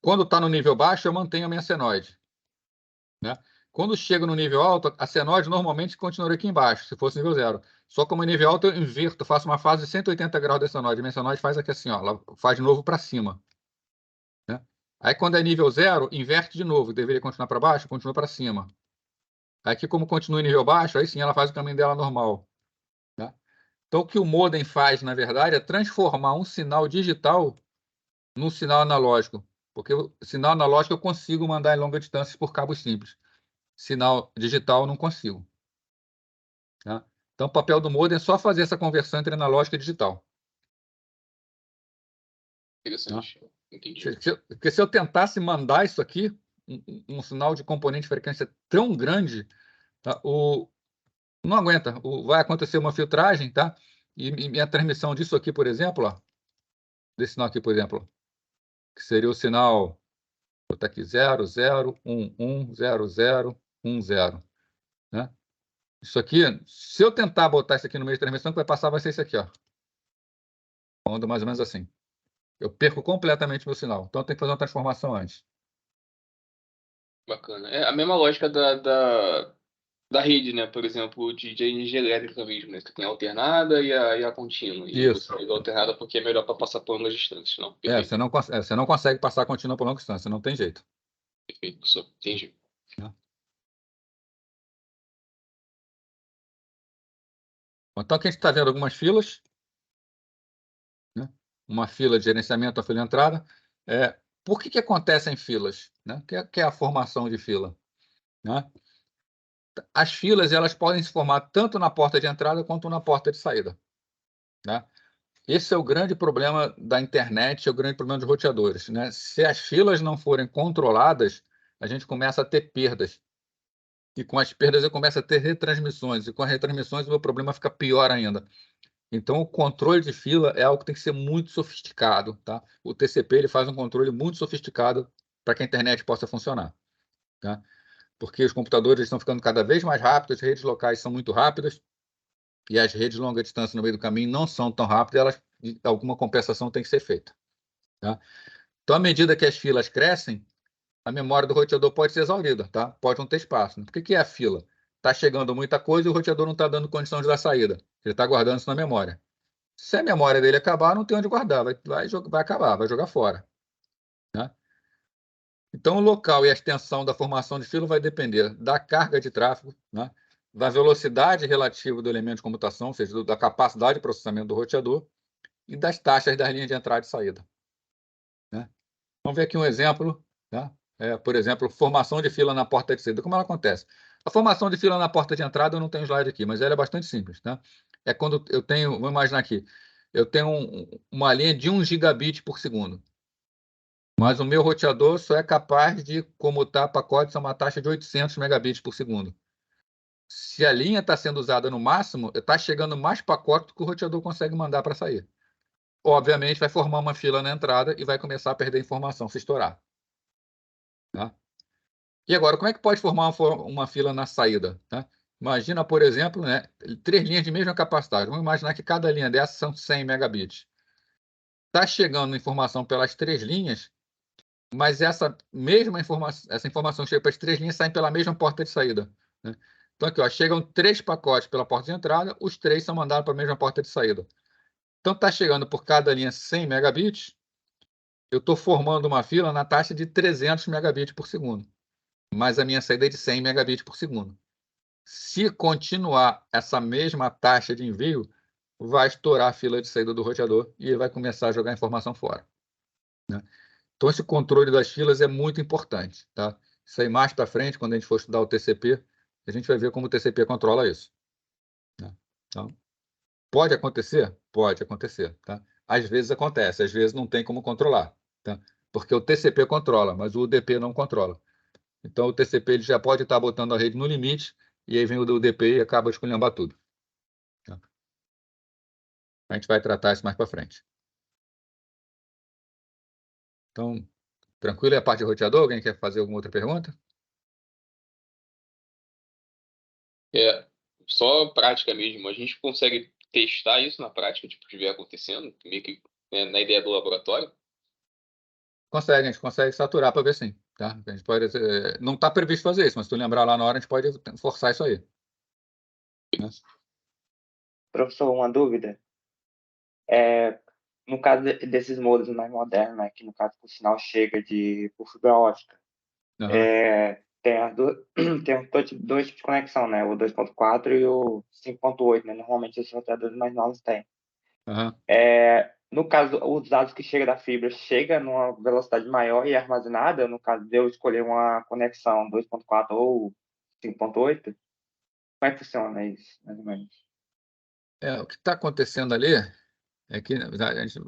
Quando está no nível baixo, eu mantenho a minha senoide. Né? Quando chego no nível alto, a senoide normalmente continuaria aqui embaixo, se fosse nível 0. Só como é nível alto, eu inverto, faço uma fase de 180 graus da senoide. Minha senoide faz aqui assim, ó, ela faz de novo para cima. Né? Aí, quando é nível 0, inverte de novo. Deveria continuar para baixo, continua para cima. Aqui, como continua em nível baixo, aí sim ela faz o caminho dela normal. Né? Então, o que o modem faz, na verdade, é transformar um sinal digital num sinal analógico. Porque o sinal analógico eu consigo mandar em longa distância por cabos simples. Sinal digital eu não consigo. Tá? Então, o papel do modem é só fazer essa conversão entre analógico e digital. Interessante. Tá? Entendi. Porque se eu tentasse mandar isso aqui, um sinal de componente de frequência tão grande, tá? Não aguenta. Vai acontecer uma filtragem, tá? E minha transmissão disso aqui, por exemplo, ó, desse sinal aqui, por exemplo, que seria o sinal, vou botar aqui, 0, 0, 1, 1, 0, 0, 1, 0. Né? Isso aqui, se eu tentar botar isso aqui no meio de transmissão, o que vai passar vai ser isso aqui, ó. Onda mais ou menos assim. Eu perco completamente meu sinal. Então, eu tenho que fazer uma transformação antes. Bacana. É a mesma lógica da rede, né? Por exemplo, de energia elétrica mesmo, né? Que tem a alternada e a contínua. E Isso. você pega a alternada porque é melhor para passar por longas distâncias. Não, perfeito. Você não consegue passar contínua por longa distância, não tem jeito. Perfeito, professor. Entendi. Né? Então, aqui a gente está vendo algumas filas. Né? Uma fila de gerenciamento, a fila de entrada. Por que acontecem filas? Né? O que é a formação de fila? Né? As filas elas podem se formar tanto na porta de entrada quanto na porta de saída. Né? Esse é o grande problema da internet, é o grande problema dos roteadores. Né? Se as filas não forem controladas, a gente começa a ter perdas. E com as perdas eu começo a ter retransmissões. E com as retransmissões o meu problema fica pior ainda. Então, o controle de fila é algo que tem que ser muito sofisticado. Tá? O TCP ele faz um controle muito sofisticado para que a internet possa funcionar. Tá? Porque os computadores estão ficando cada vez mais rápidos, as redes locais são muito rápidas, e as redes de longa distância no meio do caminho não são tão rápidas, elas alguma compensação tem que ser feita. Tá? Então, à medida que as filas crescem, a memória do roteador pode ser exaurida, tá? Pode não ter espaço. Né? Por que é a fila? Está chegando muita coisa e o roteador não está dando condição de dar saída. Ele está guardando isso na memória. Se a memória dele acabar, não tem onde guardar, vai acabar, vai jogar fora. Né? Então, o local e a extensão da formação de fila vai depender da carga de tráfego, né? Da velocidade relativa do elemento de computação, ou seja, da capacidade de processamento do roteador e das taxas das linhas de entrada e saída. Né? Vamos ver aqui um exemplo. Tá? Por exemplo, formação de fila na porta de saída. Como ela acontece? A formação de fila na porta de entrada, eu não tenho slide aqui, mas ela é bastante simples. Tá? É quando eu tenho, vamos imaginar aqui, eu tenho uma linha de 1 gigabit por segundo. Mas o meu roteador só é capaz de comutar pacotes a uma taxa de 800 megabits por segundo. Se a linha está sendo usada no máximo, está chegando mais pacote do que o roteador consegue mandar para sair. Obviamente, vai formar uma fila na entrada e vai começar a perder informação se estourar. Tá? E agora, como é que pode formar uma fila na saída? Tá? Imagina, por exemplo, né, 3 linhas de mesma capacidade. Vamos imaginar que cada linha dessas são 100 megabits. Está chegando informação pelas 3 linhas, mas essa informação chega para as 3 linhas e sai pela mesma porta de saída. Né? Então, aqui, ó, chegam 3 pacotes pela porta de entrada, os 3 são mandados para a mesma porta de saída. Então, está chegando por cada linha 100 megabits, eu estou formando uma fila na taxa de 300 megabits por segundo, mas a minha saída é de 100 megabits por segundo. Se continuar essa mesma taxa de envio, vai estourar a fila de saída do roteador e ele vai começar a jogar informação fora. Né? Então, esse controle das filas é muito importante. Tá? Isso aí mais para frente, quando a gente for estudar o TCP, a gente vai ver como o TCP controla isso. Né? Então, pode acontecer? Pode acontecer. Tá? Às vezes acontece, às vezes não tem como controlar. Tá? Porque o TCP controla, mas o UDP não controla. Então, o TCP ele já pode estar botando a rede no limite, e aí vem o UDP e acaba esculhambando tudo. Tá? A gente vai tratar isso mais para frente. Então, tranquilo? É a parte de roteador? Alguém quer fazer alguma outra pergunta? Só prática mesmo. A gente consegue testar isso na prática, tipo, estiver acontecendo, meio que na ideia do laboratório? Consegue, a gente consegue saturar para ver sim. Tá? A gente pode, não está previsto fazer isso, mas se tu lembrar lá na hora, a gente pode forçar isso aí. Né? Professor, uma dúvida. No caso desses modos mais modernos, né, que no caso o sinal chega por fibra ótica, Uhum. tem dois tipos de conexão, né? O 2.4 e o 5.8, né? Normalmente os roteadores mais novos têm. Uhum. No caso, os dados que chegam da fibra chega numa velocidade maior e armazenada, no caso de eu escolher uma conexão 2.4 ou 5.8, como é que funciona isso, mais ou menos? O que está acontecendo ali é que a gente,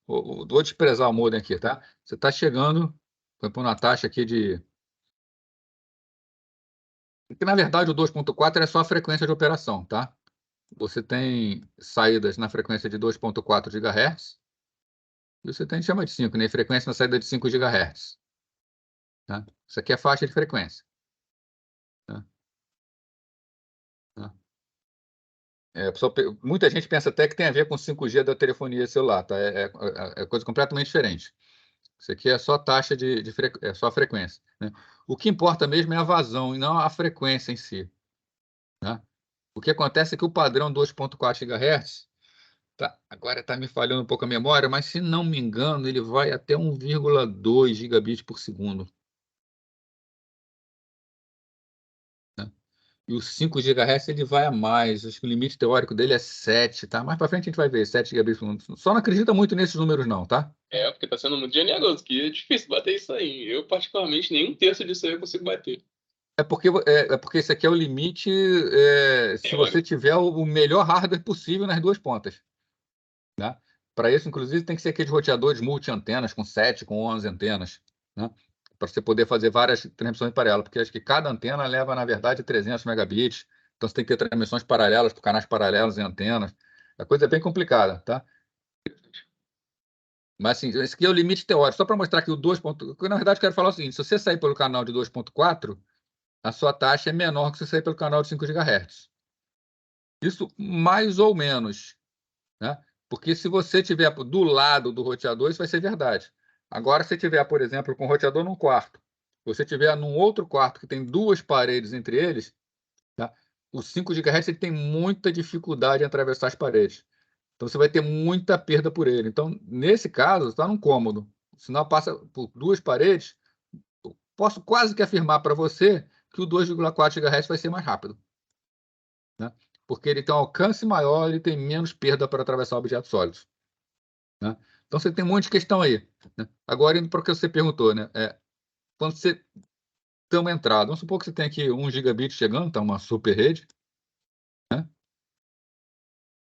vou desprezar o modem aqui, tá? Você está chegando, vou pôr uma taxa aqui de... Porque, na verdade, o 2.4 é só a frequência de operação, tá? Você tem saídas na frequência de 2.4 GHz e você tem, chama de 5, né? Frequência na saída de 5 GHz. Tá? Isso aqui é faixa de frequência. Tá? Tá? Muita gente pensa até que tem a ver com 5G da telefonia celular, tá? É coisa completamente diferente. Isso aqui é só taxa é só frequência. Né? O que importa mesmo é a vazão e não a frequência em si. Né? O que acontece é que o padrão 2.4 GHz, agora está me falhando um pouco a memória, mas se não me engano, ele vai até 1,2 gigabits por segundo. Né? E o 5 GHz ele vai a mais. Acho que o limite teórico dele é 7, tá? Mais para frente a gente vai ver 7 gigabits por segundo. Só não acredita muito nesses números, não, tá? Porque tá sendo muito generoso, que é difícil bater isso aí. Eu, particularmente, nem um terço disso aí eu consigo bater. É porque esse aqui é o limite se você tiver o melhor hardware possível nas duas pontas. Né? Para isso, inclusive, tem que ser aqueles roteadores multi-antenas, com 7, com 11 antenas. Né? Para você poder fazer várias transmissões paralelas, porque acho que cada antena leva, na verdade, 300 megabits. Então, você tem que ter transmissões paralelas por canais paralelos em antenas. A coisa é bem complicada, tá? Mas, assim, esse aqui é o limite teórico. Só para mostrar que o 2.4... Na verdade, eu quero falar o seguinte. Se você sair pelo canal de 2.4, a sua taxa é menor que se você sair pelo canal de 5 GHz. Isso mais ou menos. Né? Porque se você tiver do lado do roteador, isso vai ser verdade. Agora, se tiver, por exemplo, com o roteador num quarto, você tiver num outro quarto que tem duas paredes entre eles, tá? O 5 GHz ele tem muita dificuldade em atravessar as paredes. Então, você vai ter muita perda por ele. Então, nesse caso, está num cômodo. O sinal passa por duas paredes. Eu posso quase que afirmar para você que o 2,4 GHz vai ser mais rápido, né? Porque ele tem um alcance maior, ele tem menos perda para atravessar objetos sólidos, né? Então, você tem um monte de questão aí, né? Agora, indo para o que você perguntou, né? Quando você tem uma entrada, vamos supor que você tem aqui 1 gigabit chegando, tá uma super rede, né?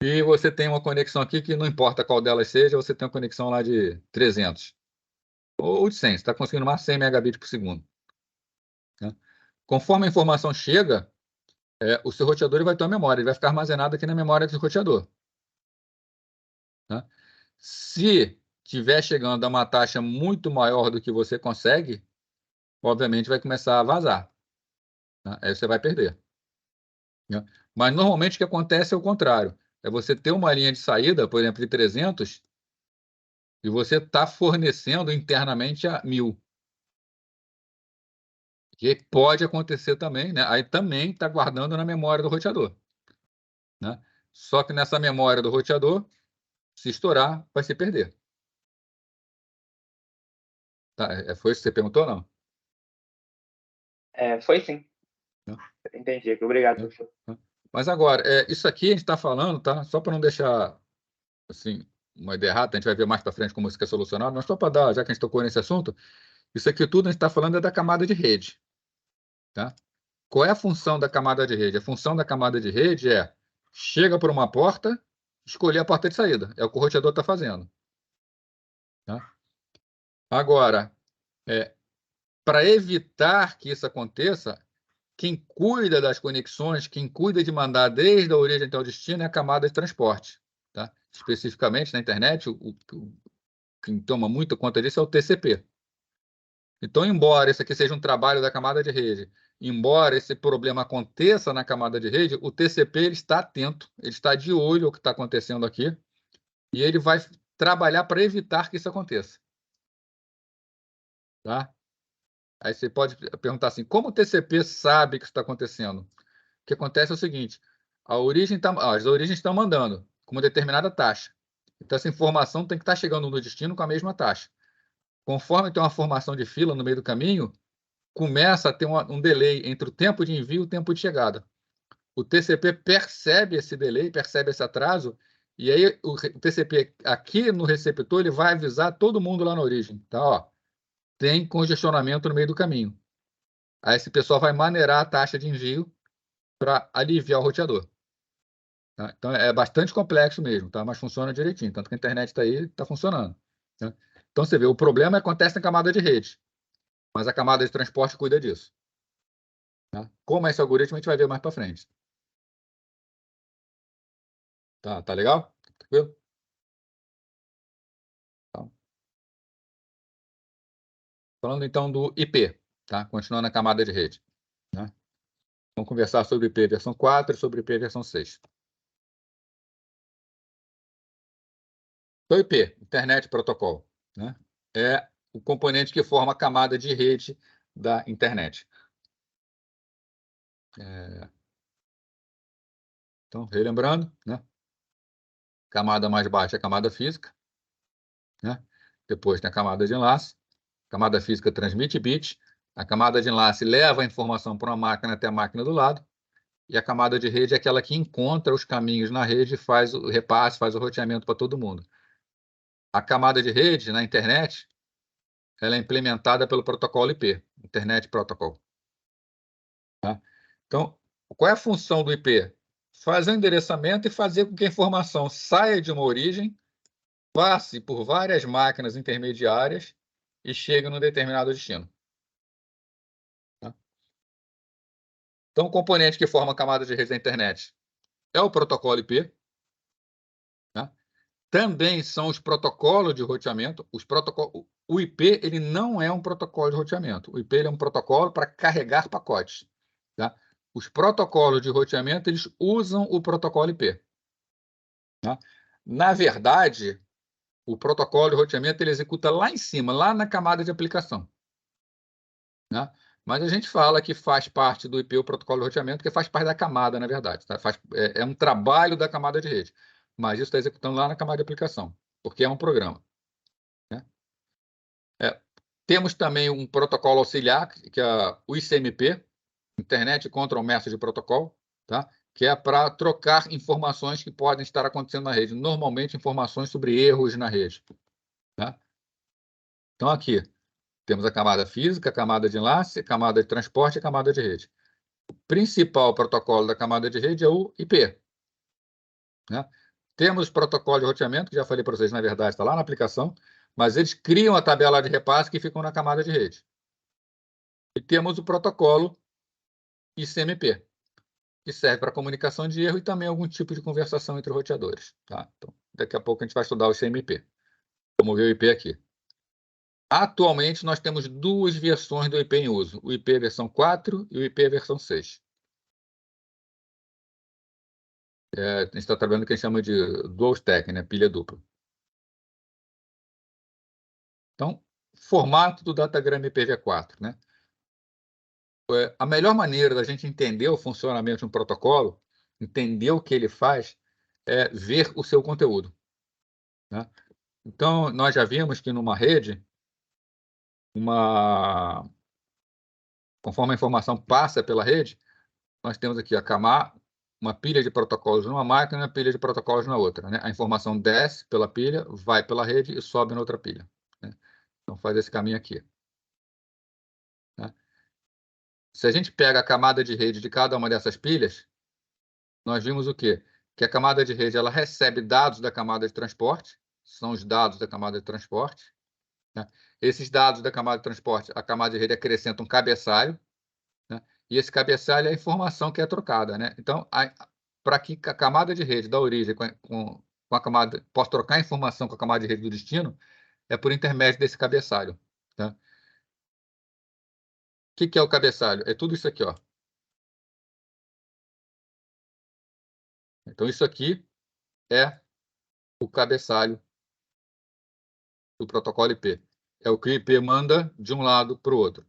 E você tem uma conexão aqui que não importa qual delas seja, você tem uma conexão lá de 300 ou de 100, você está conseguindo mais 100 megabits por segundo, né? Conforme a informação chega, o seu roteador ele vai ter uma memória, ele vai ficar armazenado aqui na memória do roteador, né? Se estiver chegando a uma taxa muito maior do que você consegue, obviamente vai começar a vazar, né? Aí você vai perder, né? Mas normalmente o que acontece é o contrário. É você ter uma linha de saída, por exemplo, de 300, e você está fornecendo internamente a 1000. Que pode acontecer também, né? Aí também está guardando na memória do roteador, né? Só que nessa memória do roteador, se estourar, vai se perder. Tá? Foi isso que você perguntou, não? Foi sim. Não. Entendi. Obrigado, Não. professor. Mas agora, isso aqui a gente está falando, tá? Só para não deixar assim, uma ideia errada, a gente vai ver mais para frente como isso é solucionado, mas só para dar, já que a gente tocou nesse assunto, isso aqui tudo a gente está falando é da camada de rede, tá? Qual é a função da camada de rede? A função da camada de rede chega por uma porta, escolher a porta de saída. É o que o roteador está fazendo, tá? Agora, para evitar que isso aconteça, quem cuida das conexões, quem cuida de mandar desde a origem até o destino é a camada de transporte, tá? Especificamente na internet, quem toma muita conta disso é o TCP. Então, embora esse aqui seja um trabalho da camada de rede, embora esse problema aconteça na camada de rede, o TCP ele está atento, ele está de olho ao que está acontecendo aqui, e ele vai trabalhar para evitar que isso aconteça, tá? Aí você pode perguntar assim, como o TCP sabe que isso está acontecendo? O que acontece é o seguinte, as origens estão mandando com uma determinada taxa. Então, essa informação tem que estar chegando no destino com a mesma taxa. Conforme tem uma formação de fila no meio do caminho, começa a ter um delay entre o tempo de envio e o tempo de chegada. O TCP percebe esse delay, percebe esse atraso, e aí o TCP aqui no receptor ele vai avisar todo mundo lá na origem, tá? Ó, tem congestionamento no meio do caminho. Aí esse pessoal vai maneirar a taxa de envio para aliviar o roteador, tá? Então é bastante complexo mesmo, tá? Mas funciona direitinho, tanto que a internet está aí, está funcionando, tá? Então você vê, o problema acontece na camada de rede, mas a camada de transporte cuida disso, tá? Como é esse algoritmo, a gente vai ver mais para frente. Tá legal? Tranquilo? Tá. Falando então do IP, tá? Continuando a camada de rede, né? Vamos conversar sobre IP versão 4 e sobre IP versão 6. Então, IP, Internet Protocol, né? É o componente que forma a camada de rede da internet. Então, relembrando, né? Camada mais baixa é a camada física, né? Depois tem a camada de enlace. A camada física transmite bits. A camada de enlace leva a informação para uma máquina até a máquina do lado. E a camada de rede é aquela que encontra os caminhos na rede e faz o repasse, faz o roteamento para todo mundo. A camada de rede na internet, ela é implementada pelo protocolo IP, Internet Protocol, tá? Então, qual é a função do IP? Fazer o endereçamento e fazer com que a informação saia de uma origem, passe por várias máquinas intermediárias e chegue num determinado destino, tá? Então, o componente que forma a camada de rede da internet é o protocolo IP, tá? Também são os protocolos de roteamento. O IP ele não é um protocolo de roteamento. O IP ele é um protocolo para carregar pacotes, tá? Os protocolos de roteamento eles usam o protocolo IP, tá? Na verdade, o protocolo de roteamento ele executa lá em cima, lá na camada de aplicação, né? Mas a gente fala que faz parte do IP o protocolo de roteamento, que faz parte da camada, na verdade. Tá? É um trabalho da camada de rede, mas isso está executando lá na camada de aplicação, porque é um programa, né? Temos também um protocolo auxiliar, que é o ICMP, Internet Control Message Protocol, tá? Que é para trocar informações que podem estar acontecendo na rede, normalmente informações sobre erros na rede, tá? Então, aqui, temos a camada física, a camada de enlace, a camada de transporte e a camada de rede. O principal protocolo da camada de rede é o IP, né? Temos o protocolo de roteamento, que já falei para vocês, na verdade, está lá na aplicação, mas eles criam a tabela de repasse que ficam na camada de rede. E temos o protocolo ICMP, que serve para comunicação de erro e também algum tipo de conversação entre roteadores, tá? Então, daqui a pouco a gente vai estudar o ICMP. Vamos ver o IP aqui. Atualmente, nós temos duas versões do IP em uso, o IP versão 4 e o IP versão 6. A gente está trabalhando o que a gente chama de dual stack, né? Pilha dupla. Então, formato do datagrama IPv4, né? A melhor maneira da gente entender o funcionamento de um protocolo, entender o que ele faz, é ver o seu conteúdo, né? Então, nós já vimos que numa rede, conforme a informação passa pela rede, nós temos aqui uma pilha de protocolos numa máquina e uma pilha de protocolos na outra, né? A informação desce pela pilha, vai pela rede e sobe na outra pilha, né? Então, faz esse caminho aqui, né? Se a gente pega a camada de rede de cada uma dessas pilhas, nós vimos o quê? Que a camada de rede ela recebe dados da camada de transporte, são os dados da camada de transporte, né? Esses dados da camada de transporte, a camada de rede acrescenta um cabeçalho, né? E esse cabeçalho é a informação que é trocada, né? Então, para que a camada de rede da origem com a camada possa trocar informação com a camada de rede do destino, é por intermédio desse cabeçalho, tá? O que é o cabeçalho? É tudo isso aqui, ó. Então, isso aqui é o cabeçalho do protocolo IP. É o que o IP manda de um lado para o outro,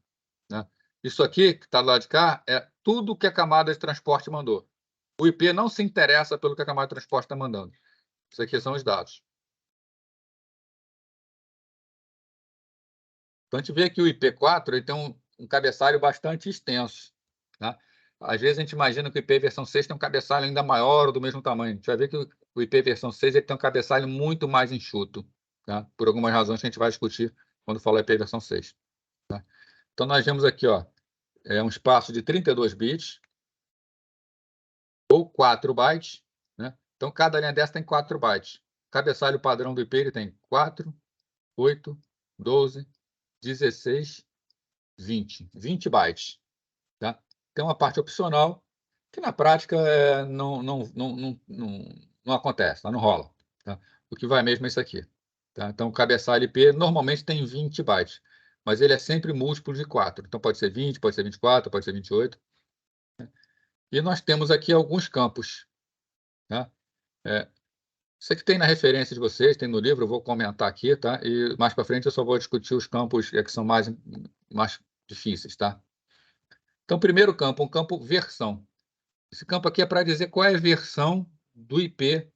né? Isso aqui, que está do lado de cá, é tudo que a camada de transporte mandou. O IP não se interessa pelo que a camada de transporte está mandando. Isso aqui são os dados. Então, a gente vê que o IP4 ele tem um cabeçalho bastante extenso, tá? Às vezes a gente imagina que o IP versão 6 tem um cabeçalho ainda maior ou do mesmo tamanho. A gente vai ver que o IP versão 6 ele tem um cabeçalho muito mais enxuto, tá? Por algumas razões que a gente vai discutir quando falar IP versão 6. Tá? Então, nós vemos aqui, ó, um espaço de 32 bits ou 4 bytes, né? Então, cada linha dessa tem 4 bytes. O cabeçalho padrão do IP ele tem 4, 8, 12, 16, 20 bytes, tá? Tem uma parte opcional que na prática não acontece, tá? Não rola, tá? O que vai mesmo é isso aqui, tá? Então, o cabeçalho IP normalmente tem 20 bytes, mas ele é sempre múltiplo de 4. Então, pode ser 20, pode ser 24, pode ser 28. Né? E nós temos aqui alguns campos, tá? Isso aqui tem na referência de vocês, tem no livro, eu vou comentar aqui, tá? E mais para frente eu só vou discutir os campos que são mais difíceis, tá? Então, primeiro campo, um campo versão. Esse campo aqui é para dizer qual é a versão do IP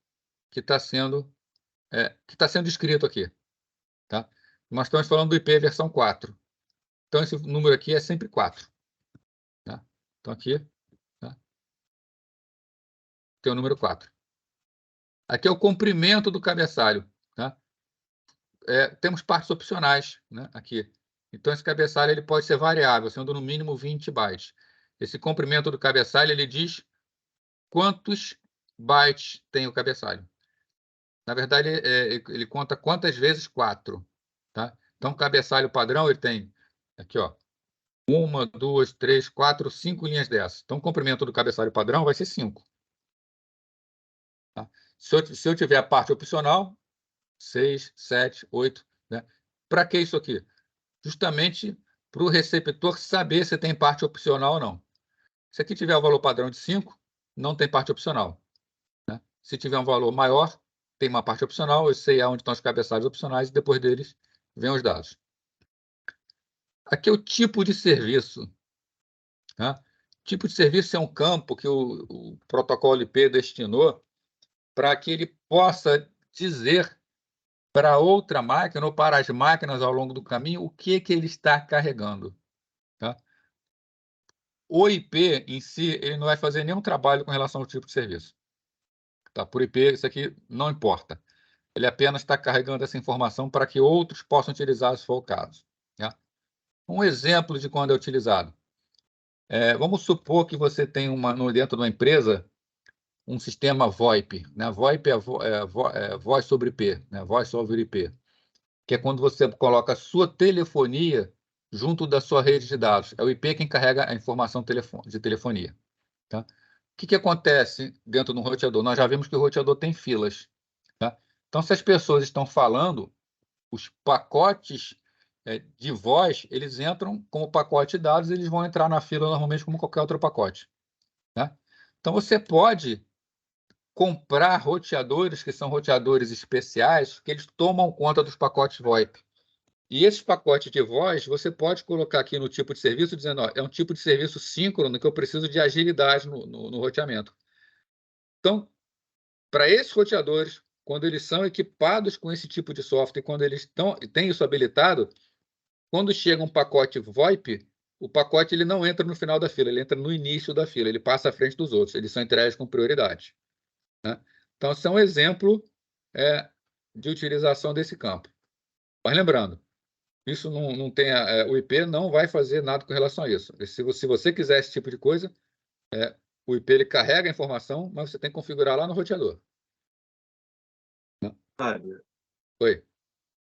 que está sendo escrito aqui, tá? Nós estamos falando do IP versão 4. Então, esse número aqui é sempre 4. Tá? Então, aqui, tá? Tem o número 4. Aqui é o comprimento do cabeçalho, tá? Temos partes opcionais, né? Aqui. Então, esse cabeçalho ele pode ser variável, sendo no mínimo 20 bytes. Esse comprimento do cabeçalho ele diz quantos bytes tem o cabeçalho. Na verdade, ele conta quantas vezes 4. Tá? Então, o cabeçalho padrão ele tem aqui, ó, 1, 2, 3, 4, 5 linhas dessas. Então, o comprimento do cabeçalho padrão vai ser 5. Tá? Se eu tiver a parte opcional, 6, 7, 8. Né? Para que isso aqui? Justamente para o receptor saber se tem parte opcional ou não. Se aqui tiver o valor padrão de 5, não tem parte opcional. Né? Se tiver um valor maior, tem uma parte opcional, eu sei aonde estão os cabeçalhos opcionais e depois deles vem os dados. Aqui é o tipo de serviço. Tá? Tipo de serviço é um campo que o protocolo IP destinou para que ele possa dizer para outra máquina ou para as máquinas ao longo do caminho o que ele está carregando. Tá? O IP em si, ele não vai fazer nenhum trabalho com relação ao tipo de serviço. Tá? Por IP, isso aqui não importa. Ele apenas está carregando essa informação para que outros possam utilizar, se for o caso. Tá? Um exemplo de quando é utilizado. Vamos supor que você tem dentro de uma empresa um sistema VoIP. Né? VoIP é voz sobre IP, né? Voice over IP, que é quando você coloca a sua telefonia junto da sua rede de dados. É o IP quem carrega a informação de telefonia. Tá? O que acontece dentro do roteador? Nós já vimos que o roteador tem filas. Tá? Então, se as pessoas estão falando, os pacotes de voz, eles entram como pacote de dados, eles vão entrar na fila normalmente como qualquer outro pacote. Tá? Então, você pode comprar roteadores que são roteadores especiais, que eles tomam conta dos pacotes VoIP. E esses pacotes de voz, você pode colocar aqui no tipo de serviço, dizendo, ó, é um tipo de serviço síncrono que eu preciso de agilidade no roteamento. Então, para esses roteadores, quando eles são equipados com esse tipo de software, quando eles têm isso habilitado, quando chega um pacote VoIP, o pacote ele não entra no final da fila, ele entra no início da fila, ele passa à frente dos outros, eles são entregues com prioridade. Né? Então, isso é um exemplo de utilização desse campo. Mas lembrando, isso não tem o IP não vai fazer nada com relação a isso. Se você quiser esse tipo de coisa, o IP ele carrega a informação, mas você tem que configurar lá no roteador. Fábio, Oi.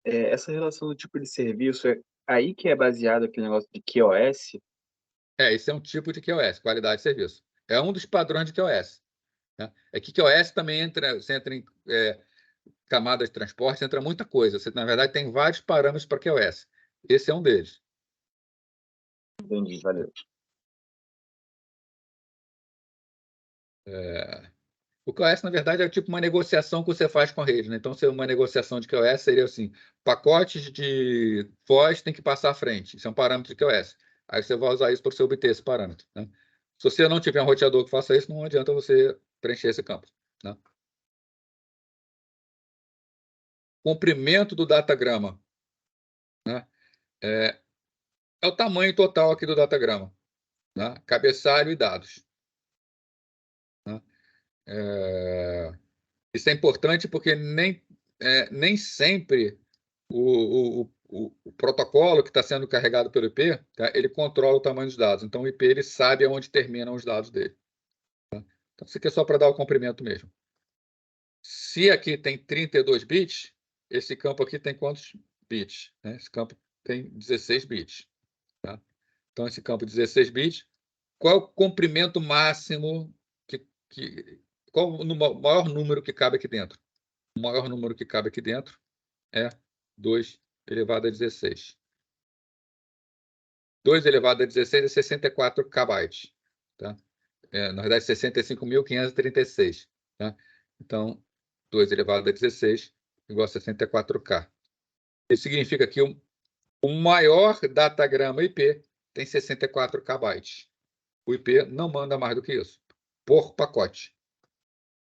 essa relação do tipo de serviço é aí que é baseado aquele negócio de QoS? Esse é um tipo de QoS, qualidade de serviço. É um dos padrões de QoS. Né? É que QoS também você entra em camadas de transporte, entra muita coisa. Você, na verdade, tem vários parâmetros para QoS. Esse é um deles. Entendi, valeu. O QoS, na verdade, é tipo uma negociação que você faz com a rede. Né? Então, uma negociação de QoS seria assim, pacotes de voz tem que passar à frente. Isso é um parâmetro de QoS. Aí você vai usar isso para você obter esse parâmetro. Né? Se você não tiver um roteador que faça isso, não adianta você preencher esse campo. Né? Comprimento do datagrama. Né? É o tamanho total aqui do datagrama. Né? Cabeçalho e dados. Né? Isso é importante porque nem sempre o protocolo que está sendo carregado pelo IP, tá, ele controla o tamanho dos dados. Então, o IP ele sabe aonde terminam os dados dele. Tá? Então, isso aqui é só para dar o comprimento mesmo. Se aqui tem 32 bits, esse campo aqui tem quantos bits? Né? Esse campo tem 16 bits. Tá? Então, esse campo de 16 bits, qual é o comprimento máximo qual o maior número que cabe aqui dentro? O maior número que cabe aqui dentro é 2 elevado a 16. 2 elevado a 16 é 64 KB. Tá? Na verdade, 65.536. Tá? Então, 2 elevado a 16 igual a 64K. Isso significa que o maior datagrama IP tem 64 KB. O IP não manda mais do que isso, por pacote.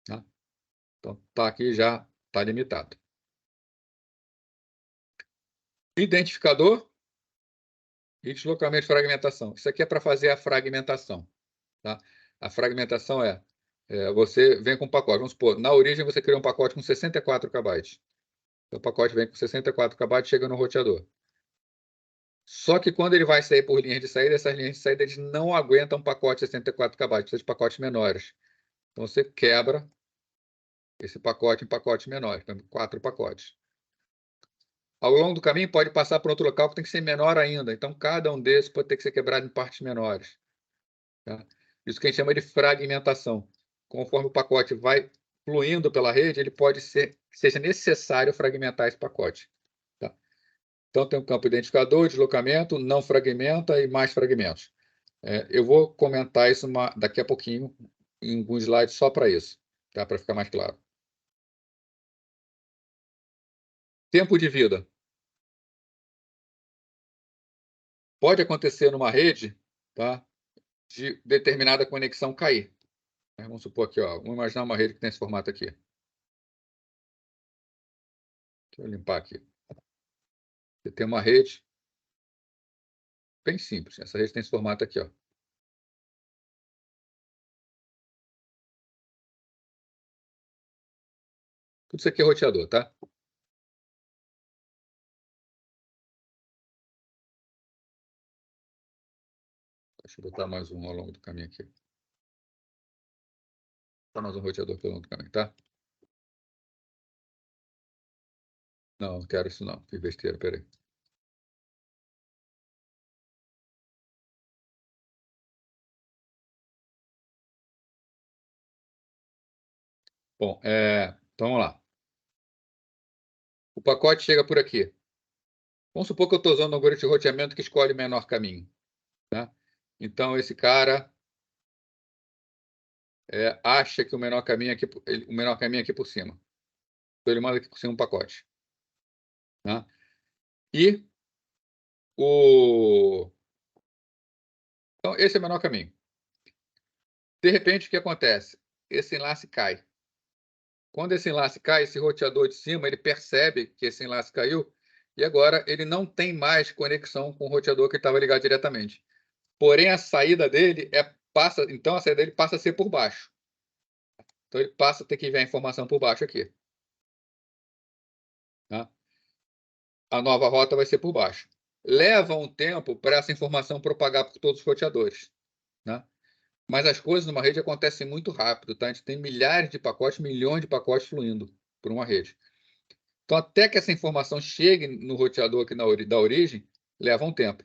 Tá? Então, aqui já está limitado. Identificador e deslocamento de fragmentação. Isso aqui é para fazer a fragmentação. Tá? A fragmentação você vem com um pacote. Vamos supor, na origem você criou um pacote com 64 KB. O pacote vem com 64 KB e chega no roteador. Só que quando ele vai sair por linhas de saída, essas linhas de saída eles não aguentam um pacote de 64 KB, precisa de pacotes menores. Então você quebra esse pacote em pacotes menores, 4 pacotes. Ao longo do caminho pode passar por outro local que tem que ser menor ainda. Então cada um desses pode ter que ser quebrado em partes menores. Tá? Isso que a gente chama de fragmentação. Conforme o pacote vai fluindo pela rede, ele pode ser que seja necessário fragmentar esse pacote. Tá? Então tem um campo identificador, deslocamento, não fragmenta e mais fragmentos. Eu vou comentar isso daqui a pouquinho em alguns slides só para isso, tá? Para ficar mais claro. Tempo de vida. Pode acontecer numa rede, tá, de determinada conexão cair. Vamos supor aqui, ó, vamos imaginar uma rede que tem esse formato aqui. Deixa eu limpar aqui. Você tem uma rede bem simples. Essa rede tem esse formato aqui, ó. Tudo isso aqui é roteador, tá? Deixa eu botar mais um ao longo do caminho aqui. Botar mais um roteador pelo longo do caminho, tá? Não, não quero isso não. Fiz besteira, peraí. Bom, então vamos lá. O pacote chega por aqui. Vamos supor que eu estou usando um algoritmo de roteamento que escolhe o menor caminho. Tá? Então, esse cara acha que o menor caminho é aqui por cima. Então, ele manda aqui por cima um pacote. Tá? E Então, esse é o menor caminho. De repente, o que acontece? Esse enlace cai. Quando esse enlace cai, esse roteador de cima, ele percebe que esse enlace caiu e agora ele não tem mais conexão com o roteador que estava ligado diretamente. Porém, a saída dele então a saída dele passa a ser por baixo. Então ele passa a ter que enviar a informação por baixo aqui. Tá? A nova rota vai ser por baixo. Leva um tempo para essa informação propagar por todos os roteadores. Né? Mas as coisas numa rede acontecem muito rápido. Tá? A gente tem milhares de pacotes, milhões de pacotes fluindo por uma rede. Então, até que essa informação chegue no roteador aqui da origem, leva um tempo.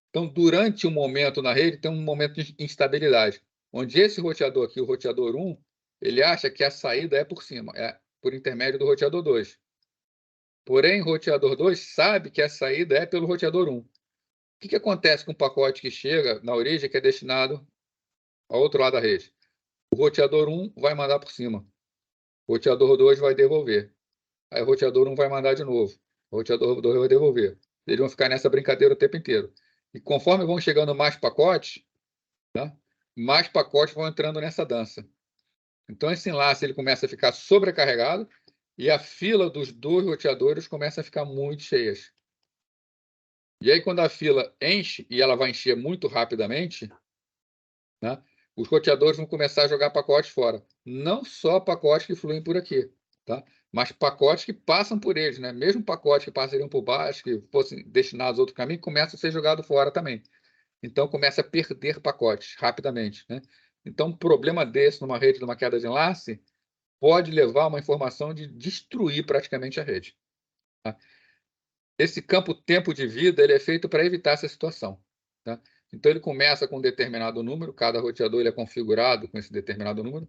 Então, durante um momento na rede, tem um momento de instabilidade, onde esse roteador aqui, o roteador 1, ele acha que a saída é por cima, é por intermédio do roteador 2. Porém, o roteador 2 sabe que a saída é pelo roteador 1. O que acontece com o pacote que chega na origem, que é destinado ao outro lado da rede? O roteador 1 vai mandar por cima. O roteador 2 vai devolver. Aí o roteador 1 vai mandar de novo. O roteador 2 vai devolver. Eles vão ficar nessa brincadeira o tempo inteiro. E conforme vão chegando mais pacotes, tá? Mais pacotes vão entrando nessa dança. Então, esse enlace ele começa a ficar sobrecarregado e a fila dos dois roteadores começa a ficar muito cheias. E aí, quando a fila enche, e ela vai encher muito rapidamente, né, os roteadores vão começar a jogar pacotes fora. Não só pacotes que fluem por aqui, tá? Mas pacotes que passam por eles. Né? Mesmo pacotes que passariam por baixo, que fossem destinados a outro caminho, começam a ser jogados fora também. Então, começa a perder pacotes rapidamente. Né? Então, um problema desse numa rede, numa queda de enlace, pode levar a uma informação de destruir praticamente a rede. Tá? Esse campo tempo de vida ele é feito para evitar essa situação. Tá? Então, ele começa com um determinado número, cada roteador ele é configurado com esse determinado número.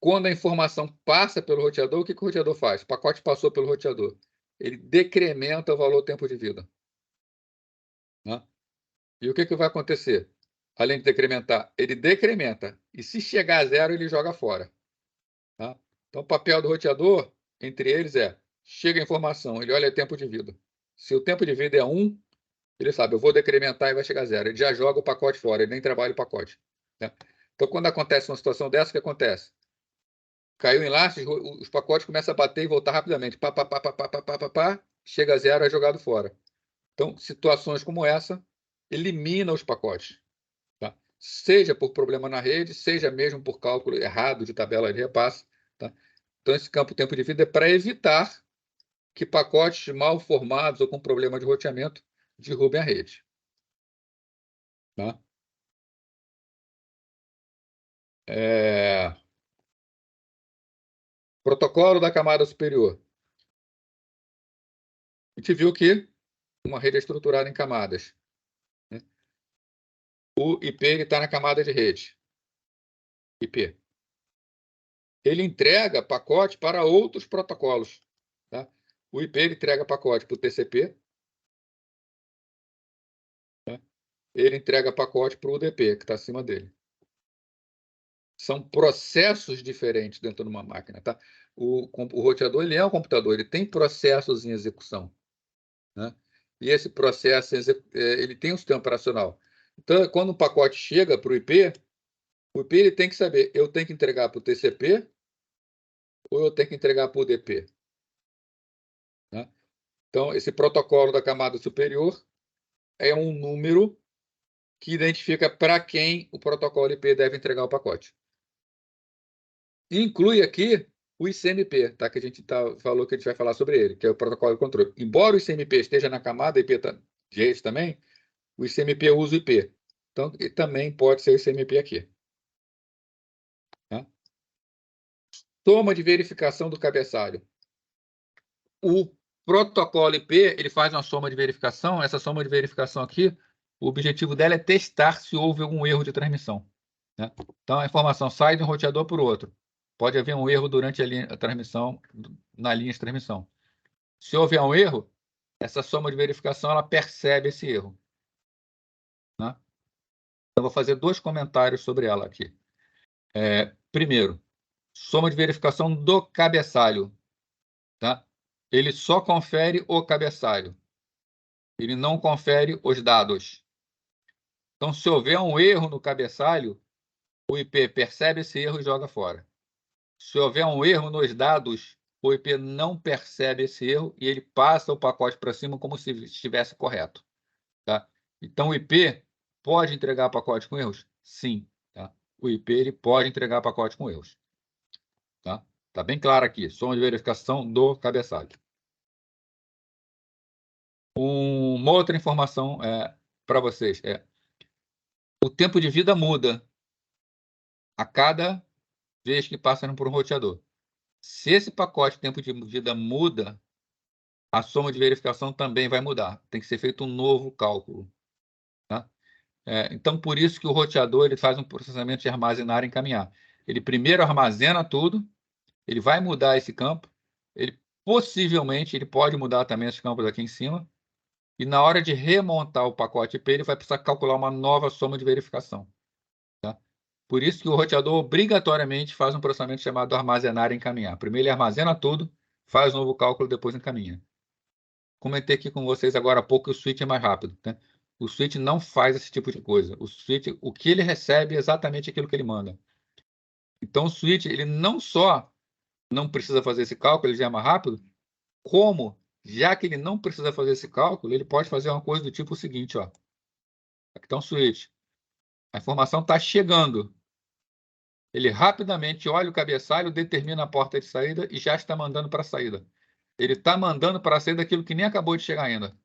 Quando a informação passa pelo roteador, o que o roteador faz? O pacote passou pelo roteador. Ele decrementa o valor tempo de vida. Tá? E o que vai acontecer? Além de decrementar, ele decrementa. E se chegar a zero, ele joga fora. Tá? Então, o papel do roteador, entre eles, chega a informação, ele olha o tempo de vida. Se o tempo de vida é 1, ele sabe, eu vou decrementar e vai chegar a zero. Ele já joga o pacote fora, ele nem trabalha o pacote. Né? Então, quando acontece uma situação dessa, o que acontece? Caiu o enlace, os pacotes começam a bater e voltar rapidamente. Pá, pá, pá, pá, pá, pá, pá, pá, chega a zero, é jogado fora. Então, situações como essa, elimina os pacotes. Tá? Seja por problema na rede, seja mesmo por cálculo errado de tabela de repasse. Tá? Então, esse campo tempo de vida é para evitar que pacotes mal formados ou com problema de roteamento derrubem a rede. Tá? Protocolo da camada superior. A gente viu que uma rede é estruturada em camadas. Né? O IP está na camada de rede. IP. Ele entrega pacote para outros protocolos. Tá? O IP ele entrega pacote para o TCP. Tá? Ele entrega pacote para o UDP, que está acima dele. São processos diferentes dentro de uma máquina, tá? O roteador, ele é um computador, ele tem processos em execução, né? E esse processo, ele tem um sistema operacional. Então, quando o pacote chega para o IP ele tem que saber, eu tenho que entregar para o TCP ou eu tenho que entregar para o UDP, né? Então, esse protocolo da camada superior é um número que identifica para quem o protocolo IP deve entregar o pacote. Inclui aqui o ICMP, tá? Que a gente falou que a gente vai falar sobre ele, que é o protocolo de controle. Embora o ICMP esteja na camada IP de rede também, o ICMP usa o IP. Então, também pode ser o ICMP aqui. Tá? Soma de verificação do cabeçalho. O protocolo IP, ele faz uma soma de verificação. Essa soma de verificação aqui, o objetivo dela é testar se houve algum erro de transmissão, né? Então, a informação sai de um roteador para o outro. Pode haver um erro durante a transmissão, na linha de transmissão. Se houver um erro, essa soma de verificação ela percebe esse erro, né? Eu vou fazer 2 comentários sobre ela aqui. Primeiro, soma de verificação do cabeçalho, tá? Ele só confere o cabeçalho. Ele não confere os dados. Então, se houver um erro no cabeçalho, o IP percebe esse erro e joga fora. Se houver um erro nos dados, o IP não percebe esse erro e ele passa o pacote para cima como se estivesse correto, tá? Então, o IP pode entregar pacote com erros? Sim, tá? O IP ele pode entregar pacote com erros, tá? Tá bem claro aqui, soma de verificação do cabeçalho. Uma outra informação para vocês o tempo de vida muda a cada vez que passa por um roteador. Se esse pacote de tempo de vida muda, a soma de verificação também vai mudar. Tem que ser feito um novo cálculo, tá? Então, por isso que o roteador ele faz um processamento de armazenar e encaminhar. Ele primeiro armazena tudo, ele vai mudar esse campo, possivelmente ele pode mudar também esses campos aqui em cima, e na hora de remontar o pacote IP, ele vai precisar calcular uma nova soma de verificação, tá? Por isso que o roteador obrigatoriamente faz um processamento chamado armazenar e encaminhar. Primeiro ele armazena tudo, faz um novo cálculo, depois encaminha. Comentei aqui com vocês agora há pouco que o switch é mais rápido, né? O switch não faz esse tipo de coisa. O switch, o que ele recebe é exatamente aquilo que ele manda. Então, o switch, ele não só não precisa fazer esse cálculo, ele já é mais rápido, como, já que ele não precisa fazer esse cálculo, ele pode fazer uma coisa do tipo o seguinte, ó. Aqui está um switch. A informação está chegando. Ele rapidamente olha o cabeçalho, determina a porta de saída e já está mandando para a saída. Ele está mandando para a saída aquilo que nem acabou de chegar ainda.